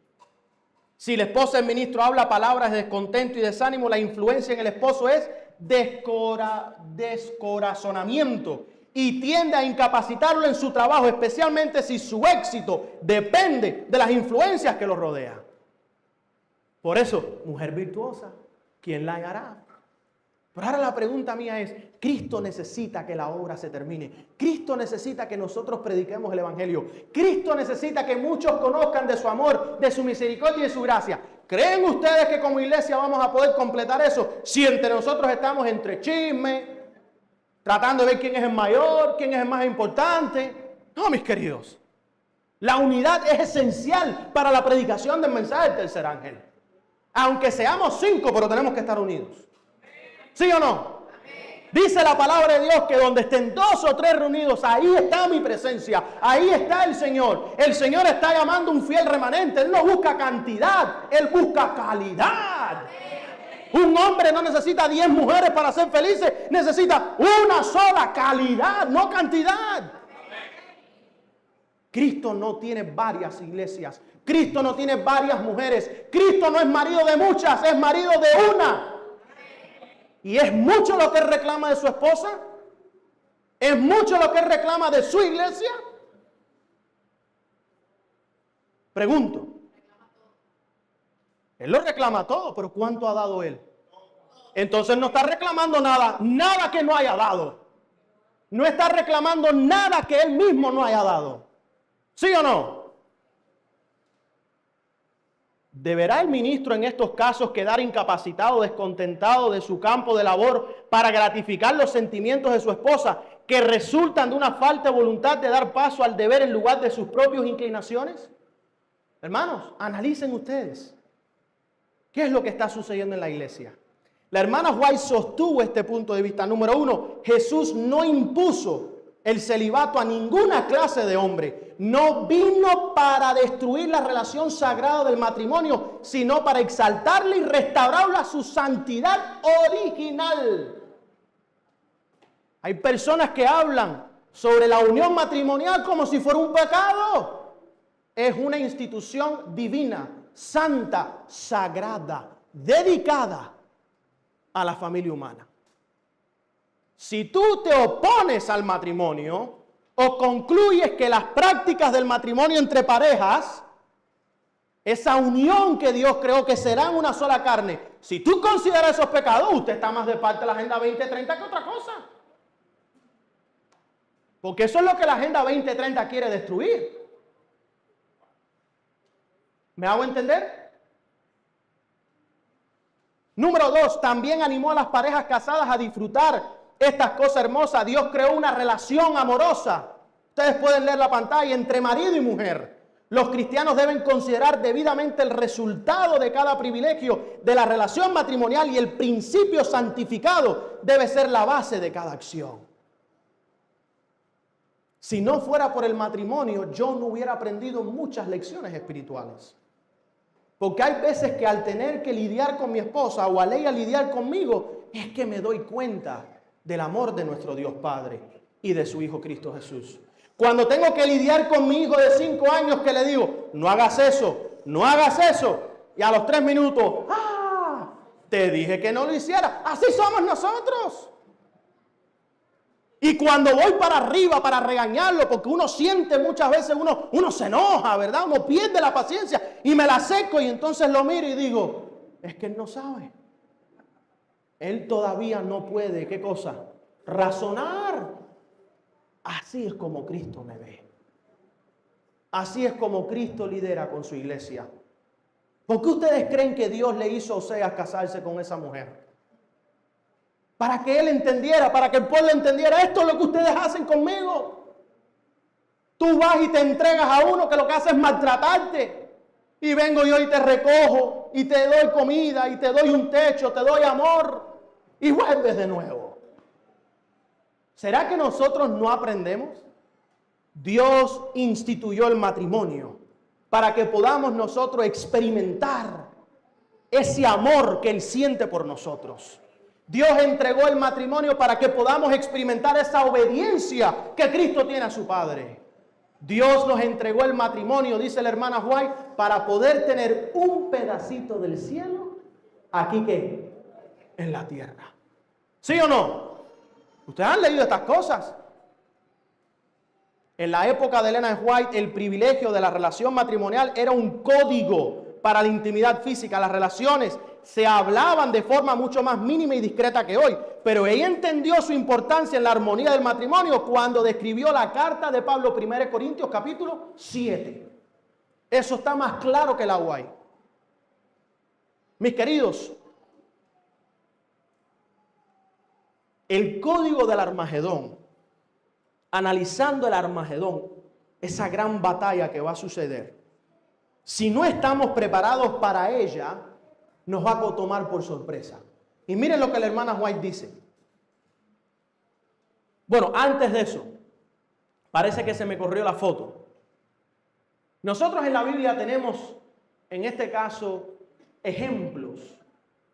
Si la esposa del ministro habla palabras de descontento y desánimo, la influencia en el esposo es descorazonamiento y tiende a incapacitarlo en su trabajo, especialmente si su éxito depende de las influencias que lo rodean. Por eso, mujer virtuosa, ¿quién la hallará? Pero ahora la pregunta mía es, Cristo necesita que la obra se termine. Cristo necesita que nosotros prediquemos el Evangelio. Cristo necesita que muchos conozcan de su amor, de su misericordia y de su gracia. ¿Creen ustedes que como iglesia vamos a poder completar eso si entre nosotros estamos entre chisme, tratando de ver quién es el mayor, quién es el más importante? No, mis queridos. La unidad es esencial para la predicación del mensaje del tercer ángel. Aunque seamos 5, pero tenemos que estar unidos. ¿Sí o no? Dice la palabra de Dios que donde estén 2 o 3 reunidos, ahí está mi presencia, ahí está el Señor. El Señor está llamando un fiel remanente. Él no busca cantidad, Él busca calidad. Un hombre no necesita 10 mujeres para ser felices, necesita una sola, calidad, no cantidad. Cristo no tiene varias iglesias, Cristo no tiene varias mujeres, Cristo no es marido de muchas, es marido de una. ¿Y es mucho lo que él reclama de su esposa? ¿Es mucho lo que él reclama de su iglesia? Pregunto. Él lo reclama todo, pero ¿cuánto ha dado él? Entonces no está reclamando nada, nada que no haya dado. No está reclamando nada que él mismo no haya dado. ¿Sí o no? ¿Deberá el ministro en estos casos quedar incapacitado, descontentado de su campo de labor para gratificar los sentimientos de su esposa que resultan de una falta de voluntad de dar paso al deber en lugar de sus propias inclinaciones? Hermanos, analicen ustedes. ¿Qué es lo que está sucediendo en la iglesia? La hermana White sostuvo este punto de vista. Número 1, Jesús no impuso el celibato a ninguna clase de hombre. No vino para destruir la relación sagrada del matrimonio, sino para exaltarla y restaurarla a su santidad original. Hay personas que hablan sobre la unión matrimonial como si fuera un pecado. Es una institución divina, santa, sagrada, dedicada a la familia humana. Si tú te opones al matrimonio o concluyes que las prácticas del matrimonio entre parejas, esa unión que Dios creó que serán una sola carne, si tú consideras esos pecados, usted está más de parte de la Agenda 2030 que otra cosa. Porque eso es lo que la Agenda 2030 quiere destruir. ¿Me hago entender? Número 2, también animó a las parejas casadas a disfrutar estas cosas hermosas. Dios creó una relación amorosa. Ustedes pueden leer la pantalla entre marido y mujer. Los cristianos deben considerar debidamente el resultado de cada privilegio de la relación matrimonial y el principio santificado debe ser la base de cada acción. Si no fuera por el matrimonio, yo no hubiera aprendido muchas lecciones espirituales. Porque hay veces que al tener que lidiar con mi esposa o a ella lidiar conmigo, Es que me doy cuenta del amor de nuestro Dios Padre y de su Hijo Cristo Jesús. Cuando tengo que lidiar con mi hijo de 5 años que le digo, no hagas eso, no hagas eso, y a los 3 minutos, te dije que no lo hiciera. Así somos nosotros. Y cuando voy para arriba para regañarlo, porque uno siente muchas veces, uno se enoja, ¿verdad? Uno pierde la paciencia y me la seco y entonces lo miro y digo, es que él no sabe. Él todavía no puede, ¿qué cosa? Razonar. Así es como Cristo me ve. Así es como Cristo lidera con su iglesia. ¿Por qué ustedes creen que Dios le hizo a Oseas casarse con esa mujer? Para que él entendiera, para que el pueblo entendiera, esto es lo que ustedes hacen conmigo. Tú vas y te entregas a uno que lo que hace es maltratarte. Y vengo yo y te recojo, y te doy comida, y te doy un techo, te doy amor, y vuelves de nuevo. ¿Será que nosotros no aprendemos? Dios instituyó el matrimonio para que podamos nosotros experimentar ese amor que Él siente por nosotros. Dios entregó el matrimonio para que podamos experimentar esa obediencia que Cristo tiene a su Padre. Dios nos entregó el matrimonio, dice la hermana White, para poder tener un pedacito del cielo aquí que en la tierra. ¿Sí o no? Ustedes han leído estas cosas. En la época de Ellen White, el privilegio de la relación matrimonial era un código para la intimidad física. Las relaciones se hablaban de forma mucho más mínima y discreta que hoy. Pero ella entendió su importancia en la armonía del matrimonio cuando describió la carta de Pablo 1 Corintios capítulo 7. Eso está más claro que el agua ahí. Mis queridos, el código del Armagedón, analizando el Armagedón, esa gran batalla que va a suceder, si no estamos preparados para ella, nos va a tomar por sorpresa. Y miren lo que la hermana White dice. Bueno, antes de eso, parece que se me corrió la foto. Nosotros en la Biblia tenemos, en este caso, ejemplos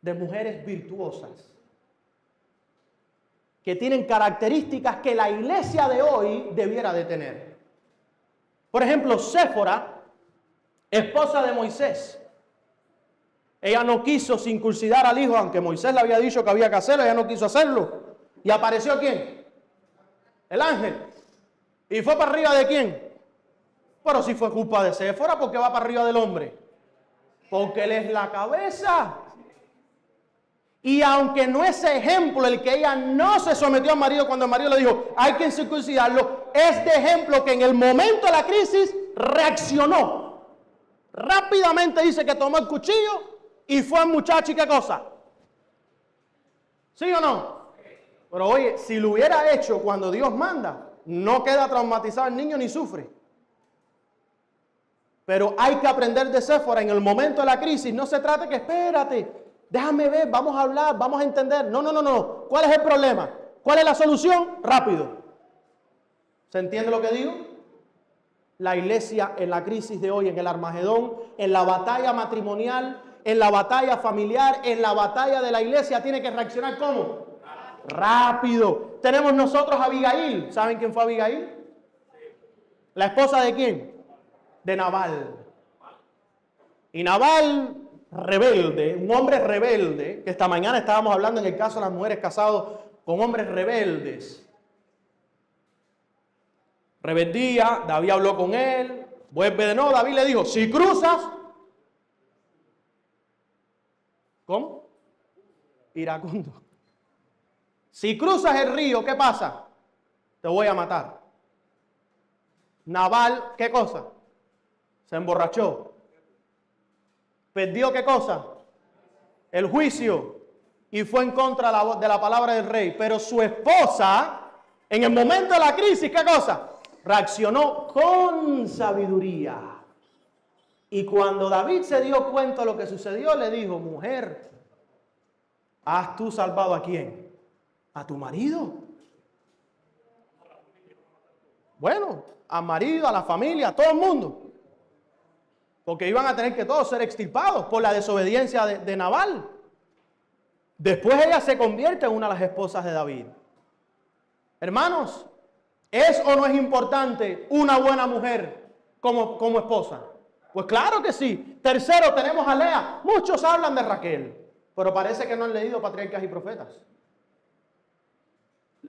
de mujeres virtuosas que tienen características que la iglesia de hoy debiera de tener. Por ejemplo, Séfora, esposa de Moisés. Ella no quiso circuncidar al hijo, aunque Moisés le había dicho que había que hacerlo, ella no quiso hacerlo. ¿Y apareció quién? El ángel. ¿Y fue para arriba de quién? Pero si fue culpa de Séfora, ¿por qué va para arriba del hombre? Porque él es la cabeza. Y aunque no es ejemplo el que ella no se sometió al marido cuando el marido le dijo, hay que circuncidarlo, es de ejemplo que en el momento de la crisis reaccionó. Rápidamente dice que tomó el cuchillo y fue al muchacho y qué cosa. ¿Sí o no? Pero oye, si lo hubiera hecho cuando Dios manda, no queda traumatizado el niño ni sufre. Pero hay que aprender de Séfora en el momento de la crisis. No se trata que espérate, déjame ver, vamos a hablar, vamos a entender. No. ¿Cuál es el problema? ¿Cuál es la solución? Rápido. ¿Se entiende lo que digo? La iglesia en la crisis de hoy, en el Armagedón, en la batalla matrimonial, en la batalla familiar, en la batalla de la iglesia, tiene que reaccionar ¿cómo? Rápido. Tenemos nosotros a Abigail. ¿Saben quién fue Abigail? ¿La esposa de quién? De Nabal. Y Nabal, rebelde, un hombre rebelde, que esta mañana estábamos hablando en el caso de las mujeres casadas con hombres rebeldes. Rebeldía, David habló con él, vuelve de nuevo, David le dijo, si cruzas, ¿cómo? Iracundo. Si cruzas el río, ¿qué pasa? Te voy a matar. Nabal, ¿qué cosa? Se emborrachó. ¿Perdió qué cosa? El juicio. Y fue en contra de la palabra del rey. Pero su esposa, en el momento de la crisis, ¿qué cosa? Reaccionó con sabiduría. Y cuando David se dio cuenta de lo que sucedió, le dijo, mujer, ¿has tú salvado a quién? ¿A tu marido? Bueno, al marido, a la familia, a todo el mundo. Porque iban a tener que todos ser extirpados por la desobediencia de Nabal. Después ella se convierte en una de las esposas de David. Hermanos, ¿es o no es importante una buena mujer como esposa? Pues claro que sí. Tercero, tenemos a Lea. Muchos hablan de Raquel, pero parece que no han leído Patriarcas y Profetas.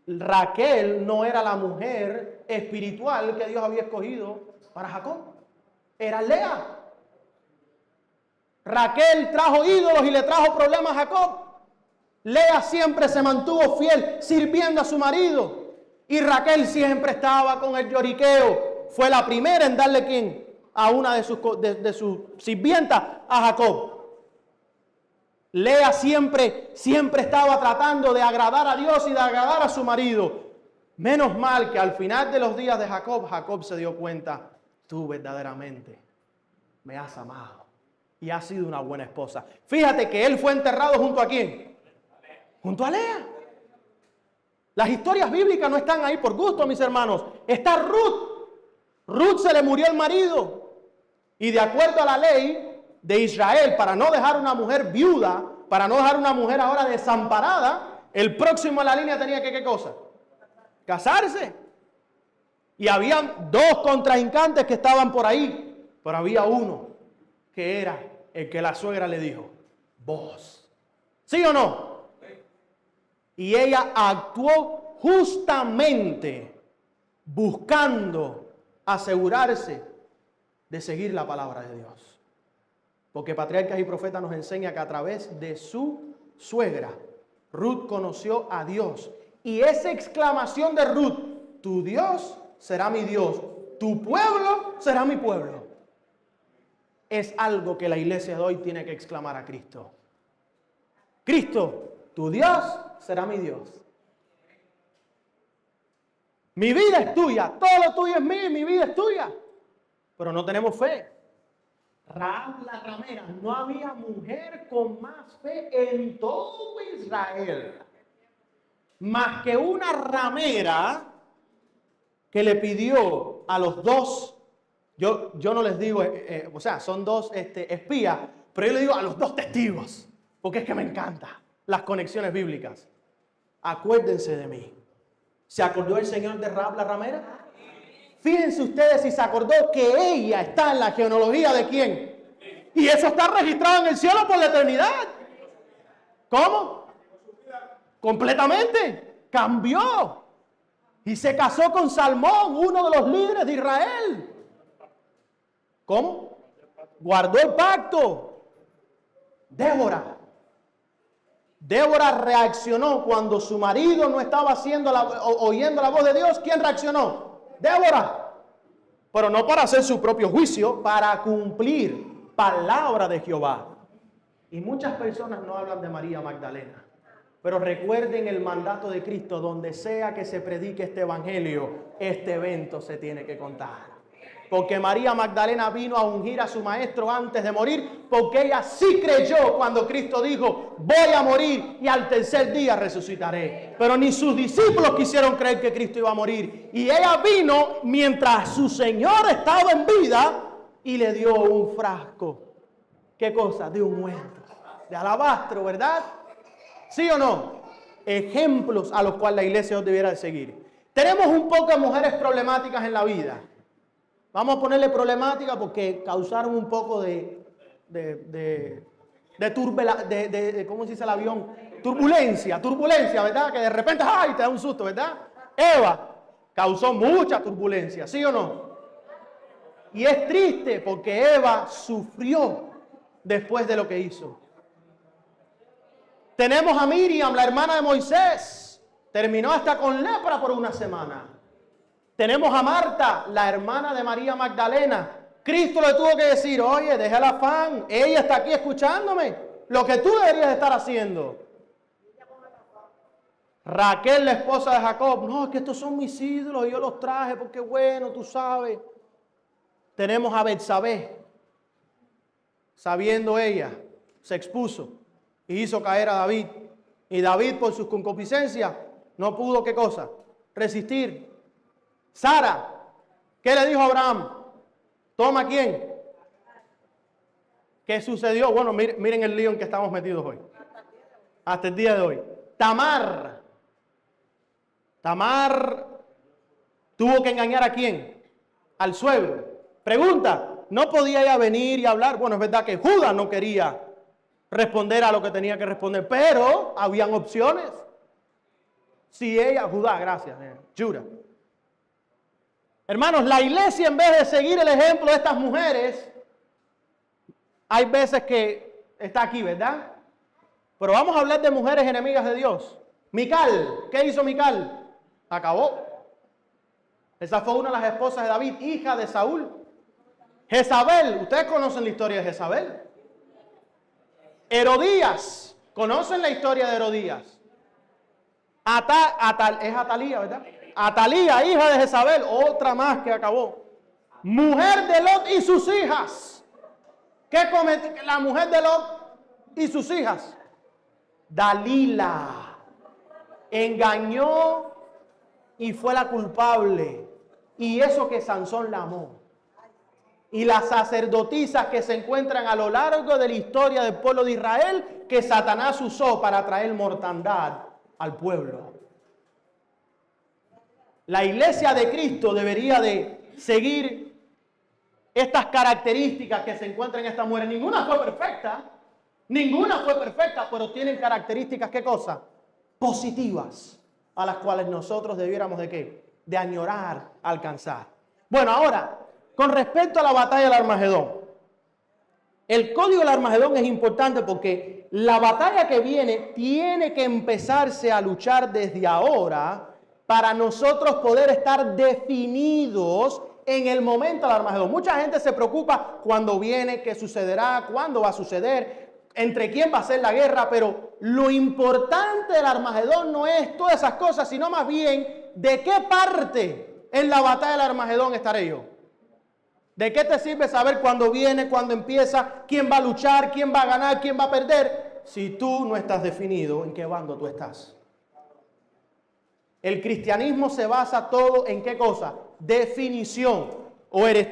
Raquel no era la mujer espiritual que Dios había escogido para Jacob. Era Lea. Raquel trajo ídolos y le trajo problemas a Jacob. Lea siempre se mantuvo fiel sirviendo a su marido. Y Raquel siempre estaba con el lloriqueo. Fue la primera en darle ¿quién? A una de sus sirvientas, a Jacob. Lea siempre estaba tratando de agradar a Dios y de agradar a su marido. Menos mal que al final de los días de Jacob, Jacob se dio cuenta, tú verdaderamente me has amado y has sido una buena esposa. Fíjate que él fue enterrado junto a ¿quién? Junto a Lea. Las historias bíblicas no están ahí por gusto, mis hermanos. Está Ruth. Ruth se le murió el marido. Y de acuerdo a la ley de Israel, para no dejar una mujer viuda, para no dejar una mujer ahora desamparada, el próximo en la línea tenía que, ¿qué cosa? Casarse. Y habían dos contrincantes que estaban por ahí, pero había uno que era el que la suegra le dijo, vos. ¿Sí o no? Y ella actuó justamente buscando asegurarse de seguir la palabra de Dios. Porque Patriarcas y Profetas nos enseña que a través de su suegra, Ruth conoció a Dios. Y esa exclamación de Ruth, tu Dios será mi Dios, tu pueblo será mi pueblo, es algo que la iglesia de hoy tiene que exclamar a Cristo. Cristo, tu Dios será mi Dios. Mi vida es tuya, todo lo tuyo es mío, mi vida es tuya. Pero no tenemos fe. Rahab la ramera, no había mujer con más fe en todo Israel. Más que una ramera que le pidió a los dos, yo no les digo, o sea, son dos espías, pero yo le digo a los dos testigos, porque es que me encanta las conexiones bíblicas. Acuérdense de mí. ¿Se acordó el Señor de Rahab la ramera? Fíjense ustedes si se acordó que ella está en la genealogía de quién. Y eso está registrado en el cielo por la eternidad. ¿Cómo? Completamente. Cambió. Y se casó con Salmón, uno de los líderes de Israel. ¿Cómo? Guardó el pacto. Débora reaccionó cuando su marido no estaba oyendo la voz de Dios. ¿Quién reaccionó? Débora. Pero no para hacer su propio juicio, para cumplir palabra de Jehová. Y muchas personas no hablan de María Magdalena. Pero recuerden el mandato de Cristo, donde sea que se predique este evangelio, este evento se tiene que contar. Porque María Magdalena vino a ungir a su maestro antes de morir, porque ella sí creyó cuando Cristo dijo, voy a morir y al tercer día resucitaré. Pero ni sus discípulos quisieron creer que Cristo iba a morir. Y ella vino mientras su Señor estaba en vida y le dio un frasco. ¿Qué cosa? De ungüento, de alabastro, ¿verdad? ¿Sí o no? Ejemplos a los cuales la iglesia os debiera de seguir. Tenemos un poco de mujeres problemáticas en la vida. Vamos a ponerle problemática porque causaron un poco ¿cómo se dice el avión? Turbulencia, ¿verdad? Que de repente, ¡ay!, te da un susto, ¿verdad? Eva causó mucha turbulencia, ¿sí o no? Y es triste porque Eva sufrió después de lo que hizo. Tenemos a Miriam, la hermana de Moisés. Terminó hasta con lepra por una semana. Tenemos a Marta, la hermana de María Magdalena. Cristo le tuvo que decir, oye, deja el afán. Ella está aquí escuchándome. Lo que tú deberías estar haciendo. Raquel, la esposa de Jacob. No, es que estos son mis ídolos y yo los traje porque bueno, tú sabes. Tenemos a Betsabé. Sabiendo ella, se expuso y hizo caer a David. Y David, por sus concupiscencias, no pudo, ¿qué cosa? Resistir. Sara, ¿qué le dijo a Abraham? ¿Toma quién? ¿Qué sucedió? Bueno, miren el lío en que estamos metidos hoy. hasta el día de hoy. Tamar tuvo que engañar ¿a quién? Al suegro. Pregunta, ¿no podía ella venir y hablar? Bueno, es verdad que Judas no quería responder a lo que tenía que responder, pero habían opciones. Si ella, Judá, gracias, Judas. Hermanos, la iglesia, en vez de seguir el ejemplo de estas mujeres, hay veces que está aquí, ¿verdad? Pero vamos a hablar de mujeres enemigas de Dios. Mical, ¿qué hizo Mical? Acabó. Esa fue una de las esposas de David, hija de Saúl. Jezabel, ustedes conocen la historia de Jezabel. Herodías, ¿conocen la historia de Herodías? Es Atalía, ¿verdad? Atalía, hija de Jezabel, otra más que acabó. Mujer de Lot y sus hijas. ¿Qué cometió la mujer de Lot y sus hijas? Dalila engañó y fue la culpable. Y eso que Sansón la amó. Y las sacerdotisas que se encuentran a lo largo de la historia del pueblo de Israel, que Satanás usó para traer mortandad al pueblo. La iglesia de Cristo debería de seguir estas características que se encuentran en esta mujer. Ninguna fue perfecta, pero tienen características, ¿qué cosa? Positivas, a las cuales nosotros debiéramos de ¿qué? De añorar, alcanzar. Bueno, ahora, con respecto a la batalla del Armagedón. El código del Armagedón es importante porque la batalla que viene tiene que empezarse a luchar desde ahora para nosotros poder estar definidos en el momento del Armagedón. Mucha gente se preocupa cuándo viene, qué sucederá, cuándo va a suceder, entre quién va a ser la guerra, pero lo importante del Armagedón no es todas esas cosas, sino más bien de qué parte en la batalla del Armagedón estaré yo. ¿De qué te sirve saber cuándo viene, cuándo empieza, quién va a luchar, quién va a ganar, quién va a perder, si tú no estás definido en qué bando tú estás? El cristianismo se basa todo en qué cosa? Definición. O eres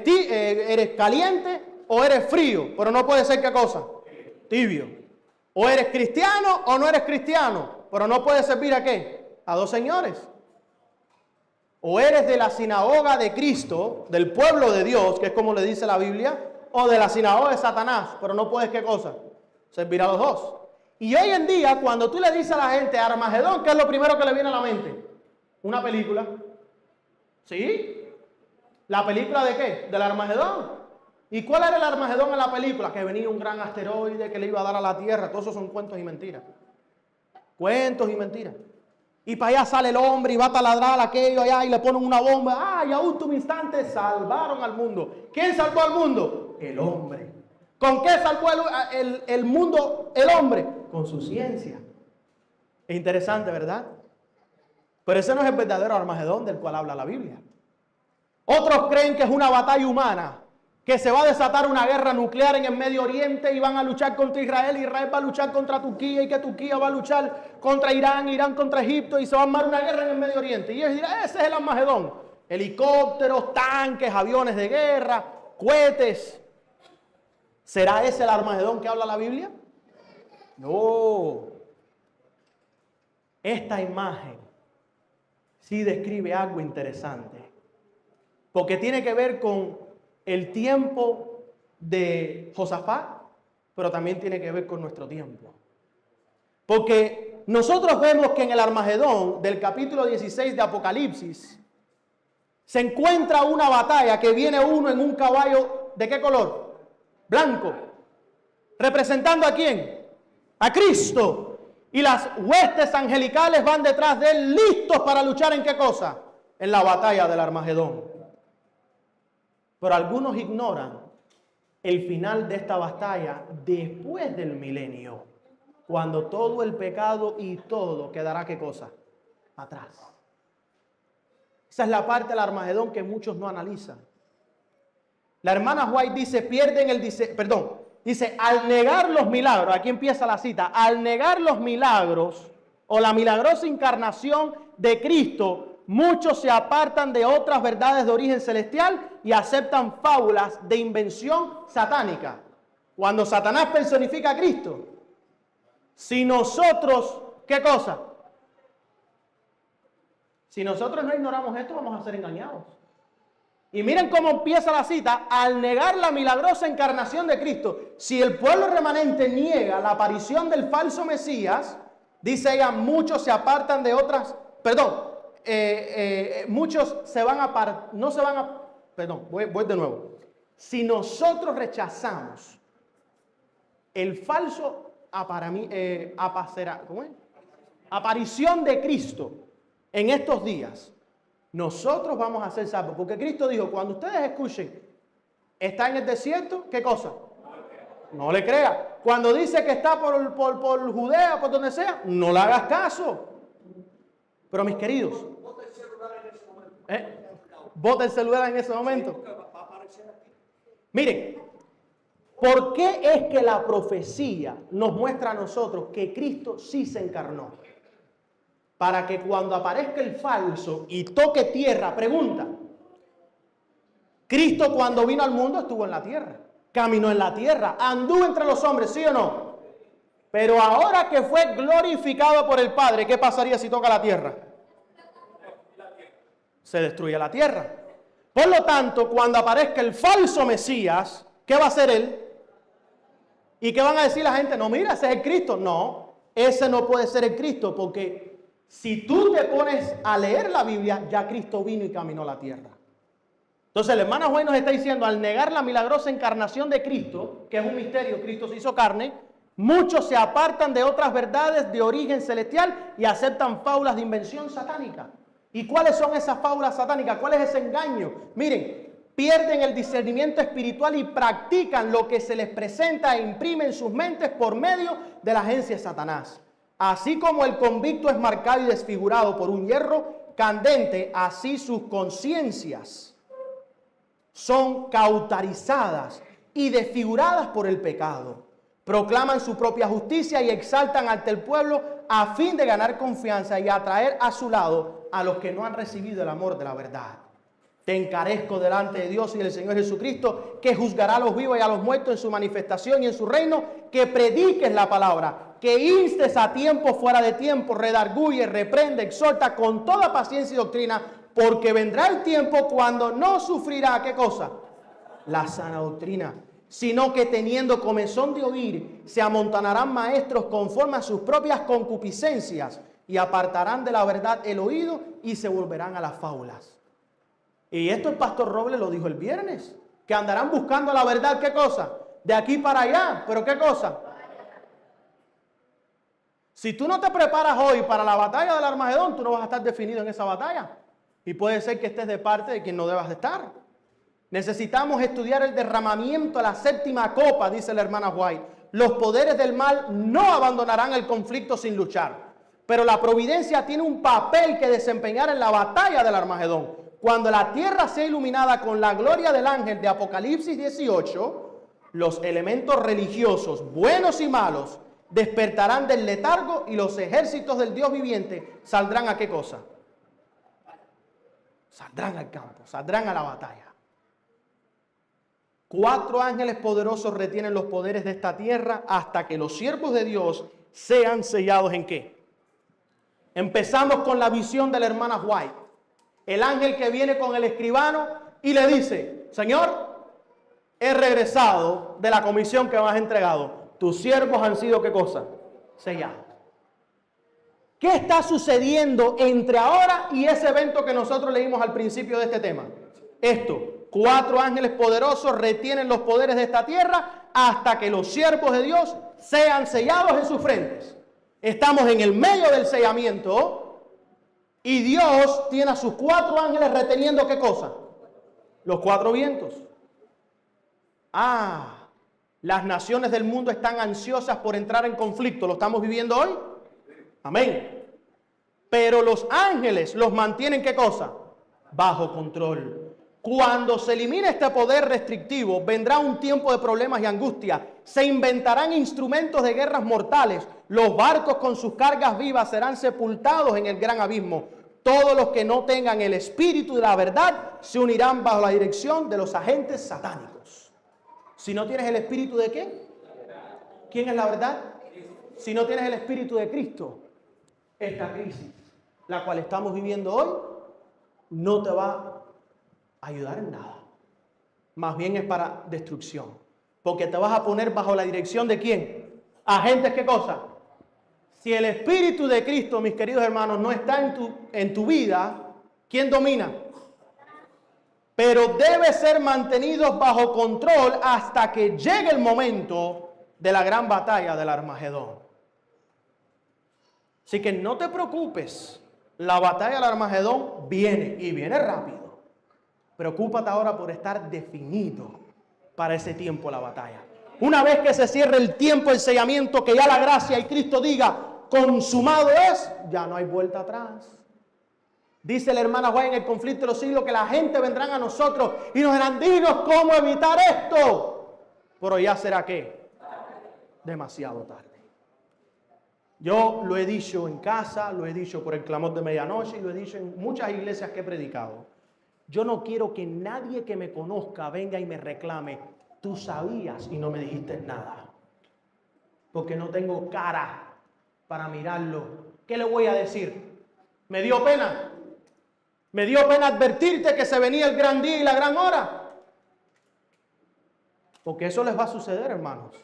caliente o eres frío, pero no puede ser qué cosa? Tibio. O eres cristiano o no eres cristiano, pero no puede servir ¿a qué? A dos señores. O eres de la sinagoga de Cristo, del pueblo de Dios, que es como le dice la Biblia, o de la sinagoga de Satanás, pero no puedes ¿qué cosa? Servir a los dos. Y hoy en día, cuando tú le dices a la gente Armagedón, ¿qué es lo primero que le viene a la mente? Una película. ¿Sí? ¿La película de qué? Del Armagedón. ¿Y cuál era el Armagedón en la película? Que venía un gran asteroide que le iba a dar a la Tierra. Todos esos son cuentos y mentiras. Cuentos y mentiras. Y para allá sale el hombre y va a taladrar aquello allá y le ponen una bomba. ¡Ah! Y a último instante salvaron al mundo. ¿Quién salvó al mundo? El hombre. ¿Con qué salvó el mundo el hombre? Con su ciencia. Es interesante, ¿verdad? Pero ese no es el verdadero Armagedón del cual habla la Biblia. Otros creen que es una batalla humana, que se va a desatar una guerra nuclear en el Medio Oriente y van a luchar contra Israel, Israel va a luchar contra Turquía y que Turquía va a luchar contra Irán, Irán contra Egipto y se va a armar una guerra en el Medio Oriente. Y ellos dirán, ese es el Armagedón. Helicópteros, tanques, aviones de guerra, cohetes. ¿Será ese el Armagedón que habla la Biblia? No. Esta imagen sí describe algo interesante, porque tiene que ver con el tiempo de Josafat, pero también tiene que ver con nuestro tiempo. Porque nosotros vemos que en el Armagedón del capítulo 16 de Apocalipsis se encuentra una batalla que viene uno en un caballo, ¿de qué color? Blanco. ¿Representando a quién? A Cristo. Y las huestes angelicales van detrás de él, listos para luchar ¿en qué cosa? En la batalla del Armagedón. Pero algunos ignoran el final de esta batalla después del milenio, cuando todo el pecado y todo quedará ¿qué cosa? Atrás. Esa es la parte del Armagedón que muchos no analizan. La hermana White dice, dice, al negar los milagros, aquí empieza la cita, al negar los milagros o la milagrosa encarnación de Cristo, muchos se apartan de otras verdades de origen celestial y aceptan fábulas de invención satánica. Cuando Satanás personifica a Cristo, Si nosotros, ¿qué cosa? Si nosotros no ignoramos esto, vamos a ser engañados. Y miren cómo empieza la cita: al negar la milagrosa encarnación de Cristo. Si el pueblo remanente niega la aparición del falso Mesías, dice ella, muchos se apartan de otras, muchos se van a, no se van a, voy de nuevo. Si nosotros rechazamos el falso aparición de Cristo en estos días, nosotros vamos a ser salvos. Porque Cristo dijo, cuando ustedes escuchen, está en el desierto, ¿qué cosa? No le crea. Cuando dice que está por Judea, por donde sea, no le hagas caso. Pero mis queridos, bota el celular en ese momento. Miren, ¿por qué es que la profecía nos muestra a nosotros que Cristo sí se encarnó? Para que cuando aparezca el falso y toque tierra, pregunta, Cristo cuando vino al mundo estuvo en la tierra, caminó en la tierra, anduvo entre los hombres, ¿sí o no? Pero ahora que fue glorificado por el Padre, ¿qué pasaría si toca la tierra? Se destruye la tierra. Por lo tanto, cuando aparezca el falso Mesías, ¿qué va a hacer él? ¿Y qué van a decir la gente? No, mira, ese es el Cristo. No, ese no puede ser el Cristo, porque si tú te pones a leer la Biblia, ya Cristo vino y caminó la tierra. Entonces el hermano Juan nos está diciendo, al negar la milagrosa encarnación de Cristo, que es un misterio, Cristo se hizo carne, muchos se apartan de otras verdades de origen celestial y aceptan fábulas de invención satánica. ¿Y cuáles son esas fábulas satánicas? ¿Cuál es ese engaño? Miren, pierden el discernimiento espiritual y practican lo que se les presenta e imprime en sus mentes por medio de la agencia de Satanás. Así como el convicto es marcado y desfigurado por un hierro candente, así sus conciencias son cauterizadas y desfiguradas por el pecado. Proclaman su propia justicia y exaltan ante el pueblo a fin de ganar confianza y atraer a su lado a los que no han recibido el amor de la verdad. Te encarezco delante de Dios y del Señor Jesucristo, que juzgará a los vivos y a los muertos en su manifestación y en su reino, que prediques la palabra, que instes a tiempo fuera de tiempo, redarguye, reprende, exhorta con toda paciencia y doctrina, porque vendrá el tiempo cuando no sufrirá, ¿qué cosa? La sana doctrina, sino que teniendo comezón de oír, se amontonarán maestros conforme a sus propias concupiscencias y apartarán de la verdad el oído y se volverán a las fábulas. Y esto el pastor Robles lo dijo el viernes, que andarán buscando la verdad, ¿qué cosa? De aquí para allá, ¿pero qué cosa? Si tú no te preparas hoy para la batalla del Armagedón, tú no vas a estar definido en esa batalla. Y puede ser que estés de parte de quien no debas de estar. Necesitamos estudiar el derramamiento de la séptima copa, dice la hermana White. Los poderes del mal no abandonarán el conflicto sin luchar. Pero la providencia tiene un papel que desempeñar en la batalla del Armagedón. Cuando la tierra sea iluminada con la gloria del ángel de Apocalipsis 18, los elementos religiosos, buenos y malos, despertarán del letargo y los ejércitos del Dios viviente saldrán a ¿qué cosa? Saldrán al campo, saldrán a la batalla. 4 ángeles poderosos retienen los poderes de esta tierra hasta que los siervos de Dios sean sellados ¿en qué? Empezamos con la visión de la hermana White. El ángel que viene con el escribano y le dice, Señor, he regresado de la comisión que me has entregado. Tus siervos han sido ¿qué cosa? Sellados. ¿Qué está sucediendo entre ahora y ese evento que nosotros leímos al principio de este tema? Esto, 4 ángeles poderosos retienen los poderes de esta tierra hasta que los siervos de Dios sean sellados en sus frentes. Estamos en el medio del sellamiento y Dios tiene a sus 4 ángeles reteniendo ¿qué cosa? Los 4 vientos. Las naciones del mundo están ansiosas por entrar en conflicto. ¿Lo estamos viviendo hoy? Amén. Pero los ángeles los mantienen ¿qué cosa? Bajo control. Cuando se elimine este poder restrictivo, vendrá un tiempo de problemas y angustia. Se inventarán instrumentos de guerras mortales. Los barcos con sus cargas vivas serán sepultados en el gran abismo. Todos los que no tengan el espíritu de la verdad se unirán bajo la dirección de los agentes satánicos. Si no tienes el espíritu ¿de qué? ¿Quién es la verdad? si no tienes el Espíritu de Cristo, esta crisis, la cual estamos viviendo hoy, no te va a ayudar en nada. Más bien es para destrucción. Porque te vas a poner bajo la dirección ¿de quién? Agentes, ¿qué cosa? Si el Espíritu de Cristo, mis queridos hermanos, no está en tu vida, ¿quién domina? Pero debe ser mantenido bajo control hasta que llegue el momento de la gran batalla del Armagedón. Así que no te preocupes, la batalla del Armagedón viene y viene rápido. Preocúpate ahora por estar definido para ese tiempo la batalla. Una vez que se cierre el tiempo, el sellamiento, que ya la gracia y Cristo diga, consumado es, ya no hay vuelta atrás. Dice la hermana White en el conflicto de los siglos que la gente vendrán a nosotros y nos dirán, dinos cómo evitar esto. Pero ya será ¿qué? Demasiado tarde. Yo lo he dicho en casa, lo he dicho por el clamor de medianoche y lo he dicho en muchas iglesias que he predicado. Yo no quiero que nadie que me conozca venga y me reclame, tú sabías y no me dijiste nada. Porque no tengo cara para mirarlo. ¿Qué le voy a decir? ¿Me dio pena? ¿Me dio pena advertirte que se venía el gran día y la gran hora? Porque eso les va a suceder, hermanos.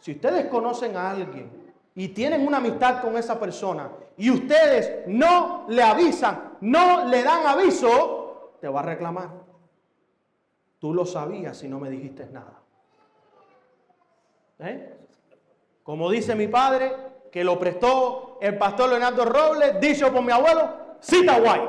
Si ustedes conocen a alguien y tienen una amistad con esa persona y ustedes no le avisan, no le dan aviso, te va a reclamar. Tú lo sabías y no me dijiste nada. Como dice mi padre, que lo prestó el pastor Leonardo Robles, dicho por mi abuelo, cita guay.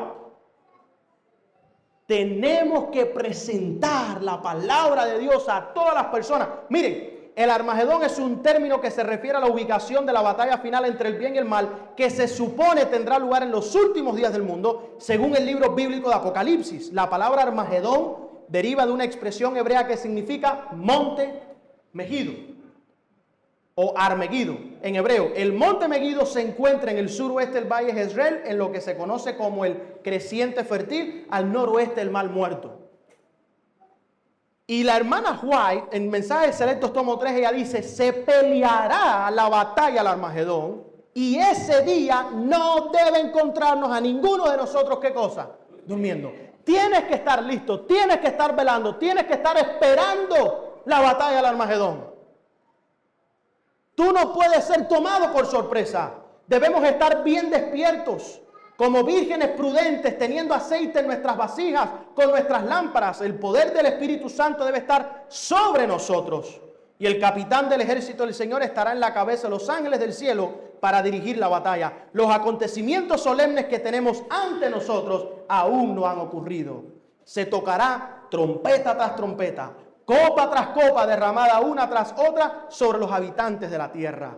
Tenemos que presentar la palabra de Dios a todas las personas. Miren, el Armagedón es un término que se refiere a la ubicación de la batalla final entre el bien y el mal, que se supone tendrá lugar en los últimos días del mundo, según el libro bíblico de Apocalipsis. La palabra Armagedón deriva de una expresión hebrea que significa monte Megido o Armegido en hebreo. El monte Megido se encuentra en el suroeste del valle Jezreel, en lo que se conoce como el creciente fértil, al noroeste del Mar Muerto. Y la hermana White, en Mensajes Selectos tomo 3, ella dice, se peleará la batalla al Armagedón y ese día no debe encontrarnos a ninguno de nosotros, ¿qué cosa? Durmiendo. Tienes que estar listo, tienes que estar velando, tienes que estar esperando la batalla al Armagedón. Tú no puedes ser tomado por sorpresa. Debemos estar bien despiertos, como vírgenes prudentes, teniendo aceite en nuestras vasijas, con nuestras lámparas. El poder del Espíritu Santo debe estar sobre nosotros. Y el capitán del ejército del Señor estará en la cabeza de los ángeles del cielo para dirigir la batalla. Los acontecimientos solemnes que tenemos ante nosotros aún no han ocurrido. Se tocará trompeta tras trompeta, copa tras copa derramada una tras otra sobre los habitantes de la tierra.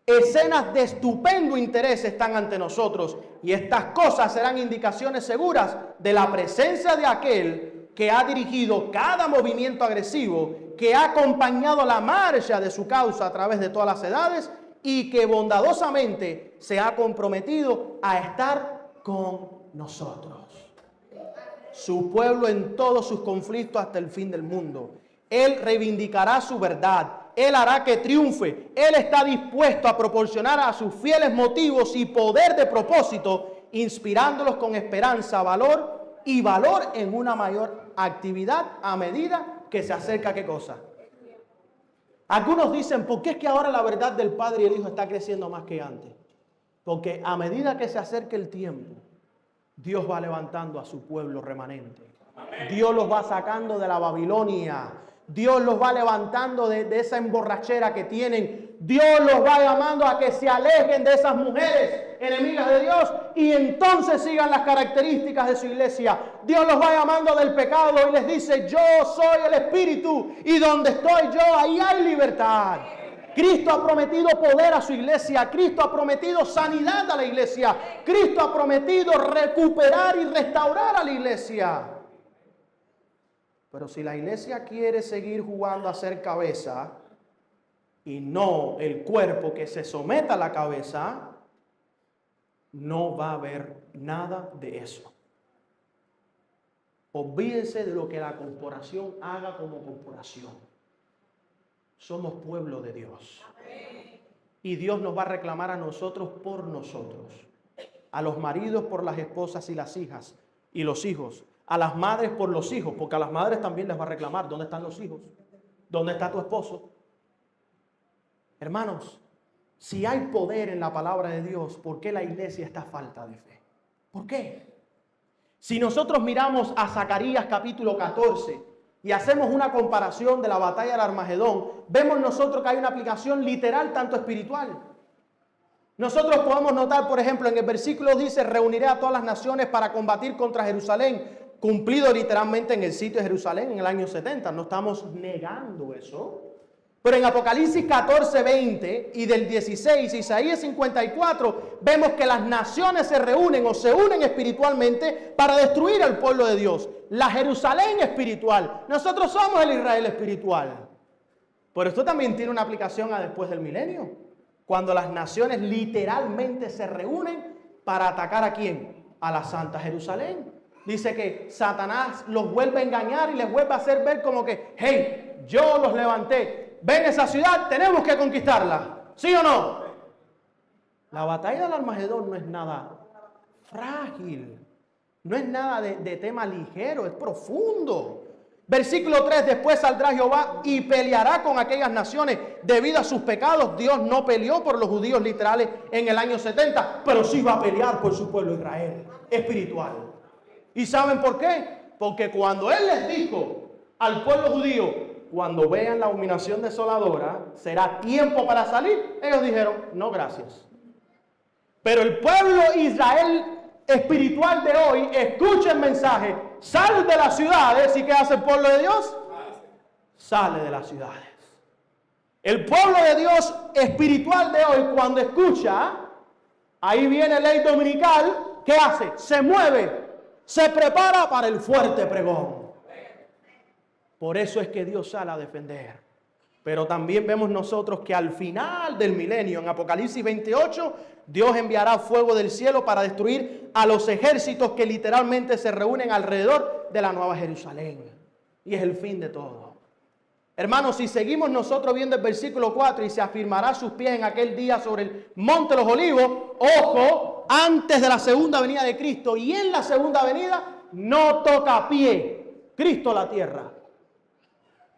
Escenas de estupendo interés están ante nosotros y estas cosas serán indicaciones seguras de la presencia de aquel que ha dirigido cada movimiento agresivo, que ha acompañado la marcha de su causa a través de todas las edades y que bondadosamente se ha comprometido a estar con nosotros. Su pueblo en todos sus conflictos hasta el fin del mundo. Él reivindicará su verdad. Él hará que triunfe. Él está dispuesto a proporcionar a sus fieles motivos y poder de propósito, inspirándolos con esperanza, valor y valor en una mayor actividad a medida que se acerca ¿qué cosa? Algunos dicen, ¿por qué es que ahora la verdad del Padre y el Hijo está creciendo más que antes? Porque a medida que se acerque el tiempo, Dios va levantando a su pueblo remanente. Dios los va sacando de la Babilonia. Dios los va levantando de esa emborrachera que tienen. Dios los va llamando a que se alejen de esas mujeres enemigas de Dios y entonces sigan las características de su iglesia. Dios los va llamando del pecado y les dice, yo soy el Espíritu y donde estoy yo, ahí hay libertad. Cristo ha prometido poder a su iglesia. Cristo ha prometido sanidad a la iglesia. Cristo ha prometido recuperar y restaurar a la iglesia. Pero si la iglesia quiere seguir jugando a ser cabeza y no el cuerpo que se someta a la cabeza, no va a haber nada de eso. Olvídense de lo que la corporación haga como corporación. Somos pueblo de Dios. Y Dios nos va a reclamar a nosotros por nosotros. A los maridos por las esposas y las hijas y los hijos. A las madres por los hijos, porque a las madres también les va a reclamar. ¿Dónde están los hijos? ¿Dónde está tu esposo? Hermanos, si hay poder en la palabra de Dios, ¿por qué la iglesia está a falta de fe? ¿Por qué? Si nosotros miramos a Zacarías capítulo 14 y hacemos una comparación de la batalla del Armagedón, vemos nosotros que hay una aplicación literal tanto espiritual. Nosotros podemos notar, por ejemplo, en el versículo dice, reuniré a todas las naciones para combatir contra Jerusalén, cumplido literalmente en el sitio de Jerusalén en el año 70. No estamos negando eso. Pero en Apocalipsis 14, 20 y del 16, Isaías 54, vemos que las naciones se reúnen o se unen espiritualmente para destruir al pueblo de Dios. La Jerusalén espiritual. Nosotros somos el Israel espiritual. Pero esto también tiene una aplicación a después del milenio. Cuando las naciones literalmente se reúnen para atacar ¿a quién? A la Santa Jerusalén. Dice que Satanás los vuelve a engañar y les vuelve a hacer ver como que, hey, yo los levanté. Ven esa ciudad, tenemos que conquistarla. ¿Sí o no? La batalla del Armagedón no es nada frágil. No es nada de tema ligero, es profundo. Versículo 3, después saldrá Jehová y peleará con aquellas naciones debido a sus pecados. Dios no peleó por los judíos literales en el año 70, pero sí va a pelear por su pueblo Israel espiritual. ¿Y saben por qué? Porque cuando Él les dijo al pueblo judío, cuando vean la abominación desoladora, será tiempo para salir, ellos dijeron, no gracias. Pero el pueblo Israel espiritual de hoy escucha el mensaje, sal de las ciudades. ¿Y qué hace el pueblo de Dios? Sale de las ciudades. El pueblo de Dios espiritual de hoy, cuando escucha, ahí viene ley dominical, ¿qué hace? Se mueve, se prepara para el fuerte pregón. Por eso es que Dios sale a defender. Pero también vemos nosotros que al final del milenio, en Apocalipsis 28, Dios enviará fuego del cielo para destruir a los ejércitos que literalmente se reúnen alrededor de la Nueva Jerusalén. Y es el fin de todo. Hermanos, si seguimos nosotros viendo el versículo 4, y se afirmará sus pies en aquel día sobre el monte de los olivos, ojo, antes de la segunda venida de Cristo, y en la segunda venida no toca pie Cristo la tierra.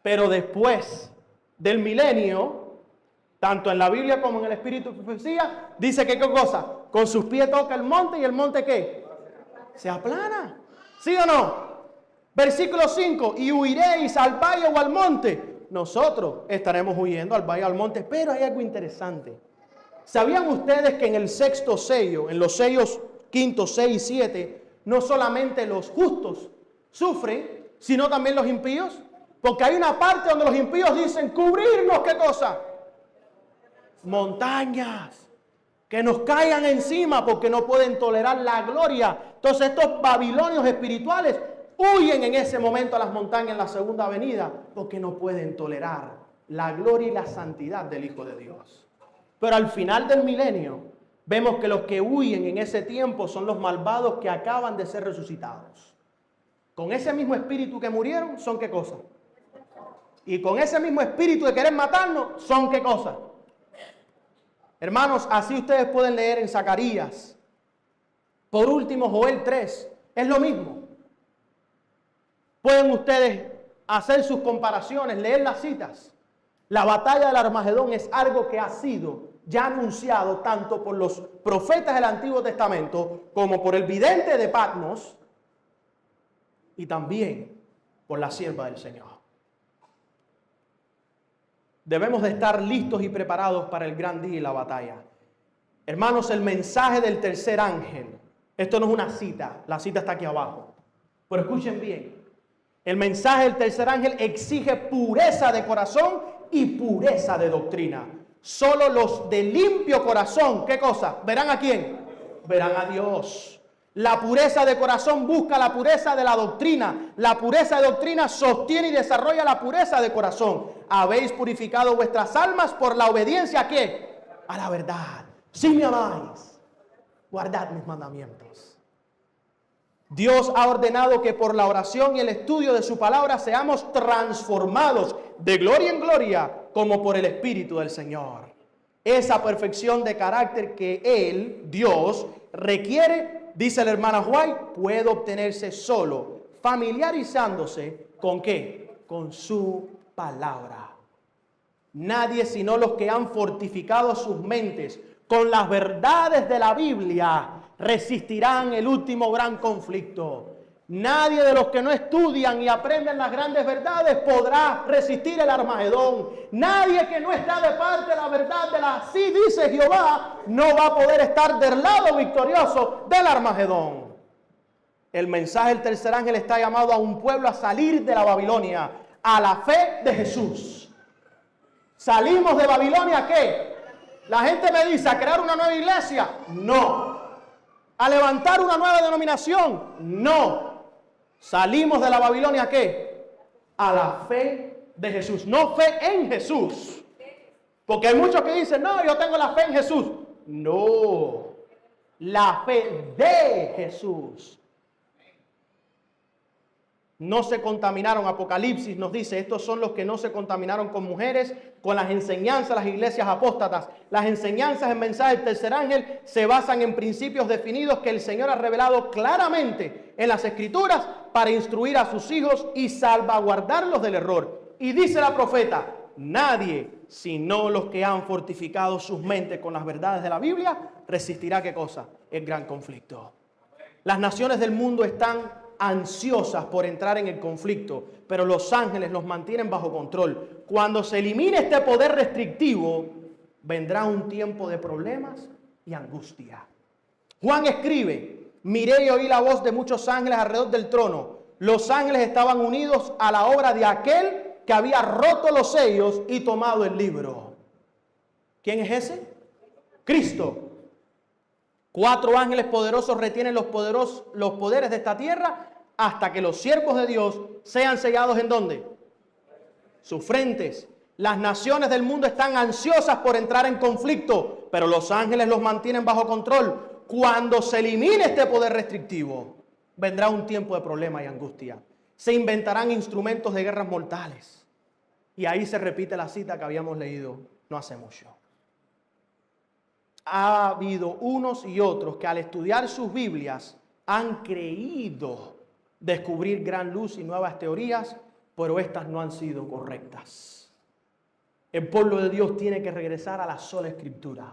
Pero después del milenio, tanto en la Biblia como en el Espíritu de Profecía, dice que ¿qué cosa? Con sus pies toca el monte, y el monte ¿qué? Se aplana. ¿Sí o no? Versículo 5, y huiréis al valle o al monte. Nosotros estaremos huyendo al valle o al monte, pero hay algo interesante. ¿Sabían ustedes que en el sexto sello, en los sellos quinto, 6 y 7, no solamente los justos sufren, sino también los impíos? Porque hay una parte donde los impíos dicen, cubrirnos, ¿qué cosa? Montañas, que nos caigan encima porque no pueden tolerar la gloria. Entonces estos babilonios espirituales huyen en ese momento a las montañas en la segunda venida porque no pueden tolerar la gloria y la santidad del Hijo de Dios. Pero al final del milenio vemos que los que huyen en ese tiempo son los malvados que acaban de ser resucitados. Con ese mismo espíritu que murieron, ¿son qué cosa? Y con ese mismo espíritu de querer matarnos, ¿son qué cosa? Hermanos, así ustedes pueden leer en Zacarías. Por último, Joel 3, es lo mismo. Pueden ustedes hacer sus comparaciones, leer las citas. La batalla del Armagedón es algo que ha sido ya anunciado tanto por los profetas del Antiguo Testamento como por el vidente de Patmos y también por la sierva del Señor. Debemos de estar listos y preparados para el gran día y la batalla. Hermanos, el mensaje del tercer ángel, esto no es una cita, la cita está aquí abajo, pero escuchen bien, el mensaje del tercer ángel exige pureza de corazón y pureza de doctrina. Solo los de limpio corazón, ¿qué cosa? ¿Verán a quién? Verán a Dios. La pureza de corazón busca la pureza de la doctrina. La pureza de doctrina sostiene y desarrolla la pureza de corazón. Habéis purificado vuestras almas por la obediencia ¿a qué? A la verdad. Si me amáis, guardad mis mandamientos. Dios ha ordenado que por la oración y el estudio de su palabra seamos transformados de gloria en gloria como por el Espíritu del Señor. esa perfección de carácter que Él, Dios, requiere, dice la hermana White, puede obtenerse solo, familiarizándose ¿con qué? Con su palabra. Nadie sino los que han fortificado sus mentes con las verdades de la Biblia resistirán el último gran conflicto. Nadie de los que no estudian y aprenden las grandes verdades podrá resistir el Armagedón. Nadie que no está de parte de la verdad de la así dice Jehová no va a poder estar del lado victorioso del Armagedón. El mensaje del tercer ángel está llamado a un pueblo a salir de la Babilonia, a la fe de Jesús. ¿Salimos de Babilonia qué? La gente me dice, ¿a crear una nueva iglesia? No. ¿A levantar una nueva denominación? No. Salimos de la Babilonia ¿qué? A la fe de Jesús. No fe en Jesús. Porque hay muchos que dicen, no, yo tengo la fe en Jesús. No. La fe de Jesús. No se contaminaron. Apocalipsis nos dice, estos son los que no se contaminaron con mujeres, con las enseñanzas de las iglesias apóstatas. Las enseñanzas del mensaje del tercer ángel se basan en principios definidos que el Señor ha revelado claramente en las Escrituras para instruir a sus hijos y salvaguardarlos del error. Y dice la profeta, nadie sino los que han fortificado sus mentes con las verdades de la Biblia resistirá, ¿qué cosa? El gran conflicto. Las naciones del mundo están ansiosas por entrar en el conflicto, pero los ángeles los mantienen bajo control. Cuando se elimine este poder restrictivo, vendrá un tiempo de problemas y angustia. Juan escribe, miré y oí la voz de muchos ángeles alrededor del trono. Los ángeles estaban unidos a la obra de aquel que había roto los sellos y tomado el libro. ¿Quién es ese? Cristo. 4 ángeles poderosos retienen los poderes de esta tierra hasta que los siervos de Dios sean sellados ¿en dónde? Sus frentes. Las naciones del mundo están ansiosas por entrar en conflicto, pero los ángeles los mantienen bajo control. Cuando se elimine este poder restrictivo, vendrá un tiempo de problema y angustia. Se inventarán instrumentos de guerras mortales. Y ahí se repite la cita que habíamos leído no hace mucho. Ha habido unos y otros que al estudiar sus Biblias han creído descubrir gran luz y nuevas teorías, pero estas no han sido correctas. El pueblo de Dios tiene que regresar a la sola Escritura.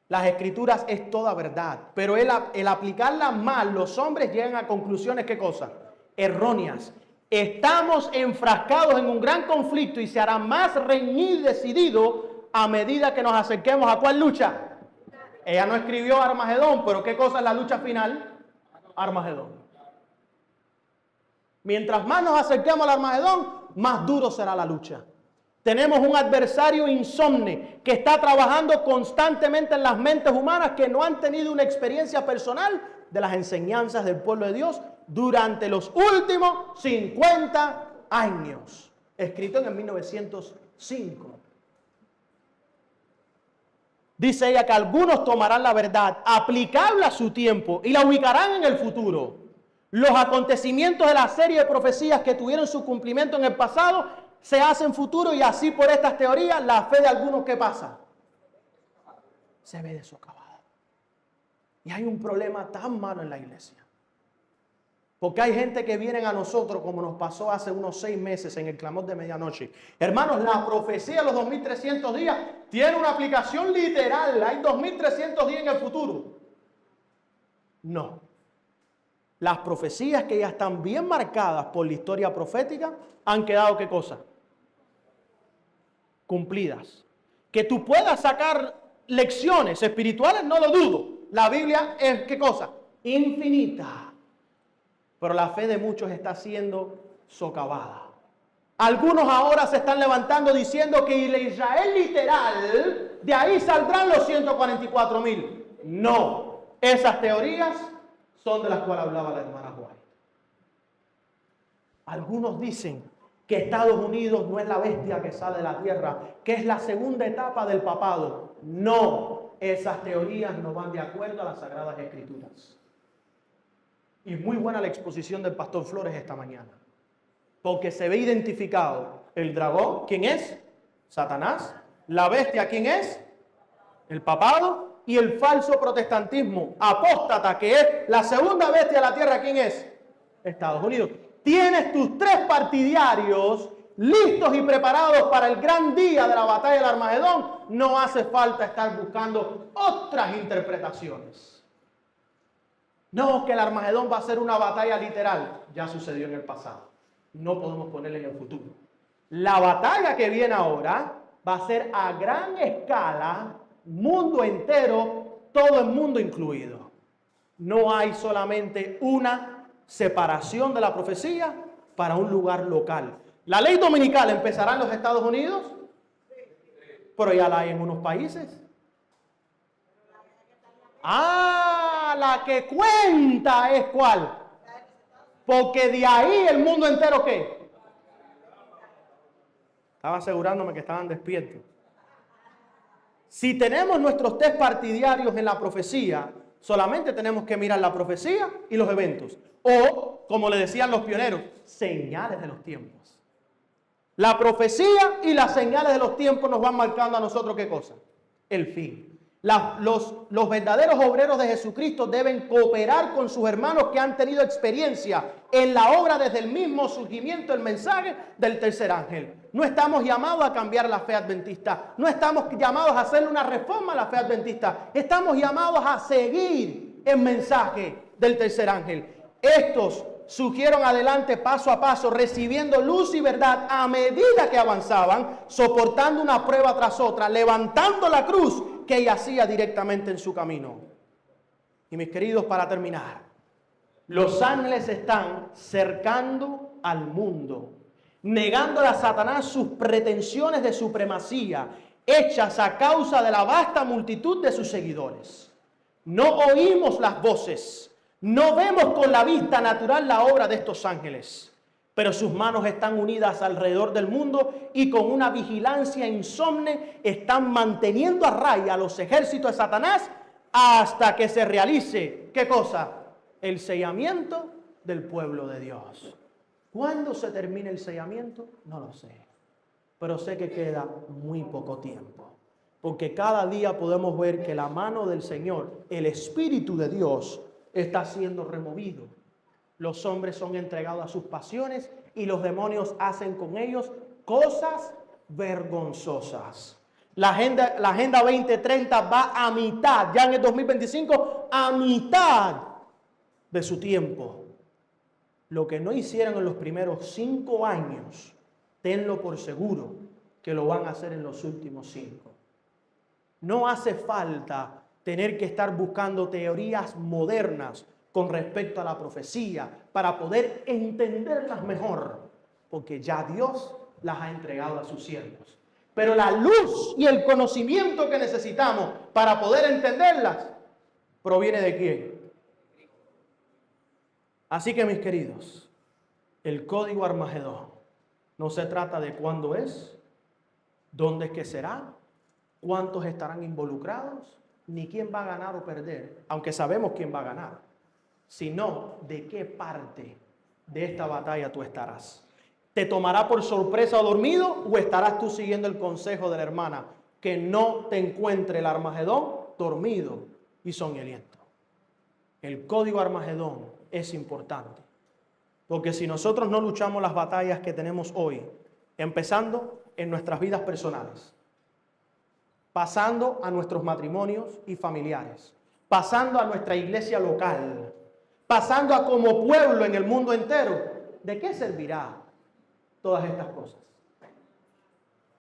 Las Escrituras es toda verdad, pero el aplicarlas mal, los hombres llegan a conclusiones, ¿qué cosa? Erróneas. Estamos enfrascados en un gran conflicto y se hará más reñido y decidido a medida que nos acerquemos a ¿cuál lucha? Ella no escribió Armagedón, pero ¿qué cosa es la lucha final? Armagedón. Mientras más nos acerquemos al Armagedón, más duro será la lucha. Tenemos un adversario insomne que está trabajando constantemente en las mentes humanas que no han tenido una experiencia personal de las enseñanzas del pueblo de Dios durante los últimos 50 años. Escrito en el 1905. Dice ella que algunos tomarán la verdad aplicable a su tiempo y la ubicarán en el futuro. Los acontecimientos de la serie de profecías que tuvieron su cumplimiento en el pasado se hacen futuro y así por estas teorías la fe de algunos ¿qué pasa? Se ve de socavada. Y hay un problema tan malo en la iglesia. Porque hay gente que vienen a nosotros como nos pasó hace unos 6 meses en el clamor de medianoche. Hermanos, la profecía de los 2300 días tiene una aplicación literal. Hay 2300 días en el futuro. No. Las profecías que ya están bien marcadas por la historia profética han quedado ¿qué cosa? Cumplidas. Que tú puedas sacar lecciones espirituales, no lo dudo. La Biblia es ¿qué cosa? Infinita. Pero la fe de muchos está siendo socavada. Algunos ahora se están levantando diciendo que el Israel literal, de ahí saldrán los 144,000. No, esas teorías son de las cuales hablaba la hermana White. Algunos dicen que Estados Unidos no es la bestia que sale de la tierra, que es la segunda etapa del papado. No, esas teorías no van de acuerdo a las Sagradas Escrituras. Y muy buena la exposición del pastor Flores esta mañana. Porque se ve identificado el dragón, ¿quién es? Satanás. La bestia, ¿quién es? el papado y el falso protestantismo apóstata, que es la segunda bestia de la tierra. ¿Quién es? Estados Unidos. Tienes tus 3 partidarios listos y preparados para el gran día de la batalla del Armagedón. No hace falta estar buscando otras interpretaciones. No, que el Armagedón va a ser una batalla literal. Ya sucedió en el pasado. No podemos ponerle en el futuro. La batalla que viene ahora va a ser a gran escala, mundo entero, todo el mundo incluido. No hay solamente una separación de la profecía para un lugar local. La ley dominical empezará en los Estados Unidos, pero ya la hay en unos países. Ah, la que cuenta es ¿cuál? Porque de ahí el mundo entero, ¿qué? Estaba asegurándome que estaban despiertos. Si tenemos nuestros 3 partidarios en la profecía, solamente tenemos que mirar la profecía y los eventos. O, como le decían los pioneros, señales de los tiempos. La profecía y las señales de los tiempos nos van marcando a nosotros ¿qué cosa? El fin. Los verdaderos obreros de Jesucristo deben cooperar con sus hermanos que han tenido experiencia en la obra desde el mismo surgimiento del mensaje del tercer ángel. No estamos llamados a cambiar la fe adventista. No estamos llamados a hacerle una reforma a la fe adventista. Estamos llamados a seguir el mensaje del tercer ángel. Estos surgieron adelante paso a paso, recibiendo luz y verdad a medida que avanzaban, soportando una prueba tras otra, levantando la cruz que yacía directamente en su camino. Y mis queridos, para terminar, los ángeles están cercando al mundo, negándole a Satanás sus pretensiones de supremacía, hechas a causa de la vasta multitud de sus seguidores. No oímos las voces, no vemos con la vista natural la obra de estos ángeles, pero sus manos están unidas alrededor del mundo y con una vigilancia insomne están manteniendo a raya a los ejércitos de Satanás hasta que se realice, ¿qué cosa? El sellamiento del pueblo de Dios. ¿Cuándo se termina el sellamiento? No lo sé, pero sé que queda muy poco tiempo, porque cada día podemos ver que la mano del Señor, el Espíritu de Dios, está siendo removido. Los hombres son entregados a sus pasiones y los demonios hacen con ellos cosas vergonzosas. La Agenda 2030 va a mitad, ya en el 2025, a mitad de su tiempo. Lo que no hicieron en los primeros 5 años, tenlo por seguro que lo van a hacer en los últimos 5. No hace falta tener que estar buscando teorías modernas con respecto a la profecía para poder entenderlas mejor, porque ya Dios las ha entregado a sus siervos. Pero la luz y el conocimiento que necesitamos para poder entenderlas proviene de quién. Así que, mis queridos, el código Armagedón no se trata de cuándo es, dónde es que será, cuántos estarán involucrados, ni quién va a ganar o perder, aunque sabemos quién va a ganar, sino de qué parte de esta batalla tú estarás. ¿Te tomará por sorpresa o dormido, o estarás tú siguiendo el consejo de la hermana, que no te encuentre el Armagedón dormido y soñoliento? El código Armagedón es importante, porque si nosotros no luchamos las batallas que tenemos hoy, empezando en nuestras vidas personales, pasando a nuestros matrimonios y familiares, pasando a nuestra iglesia local, pasando a como pueblo en el mundo entero, ¿de qué servirá todas estas cosas?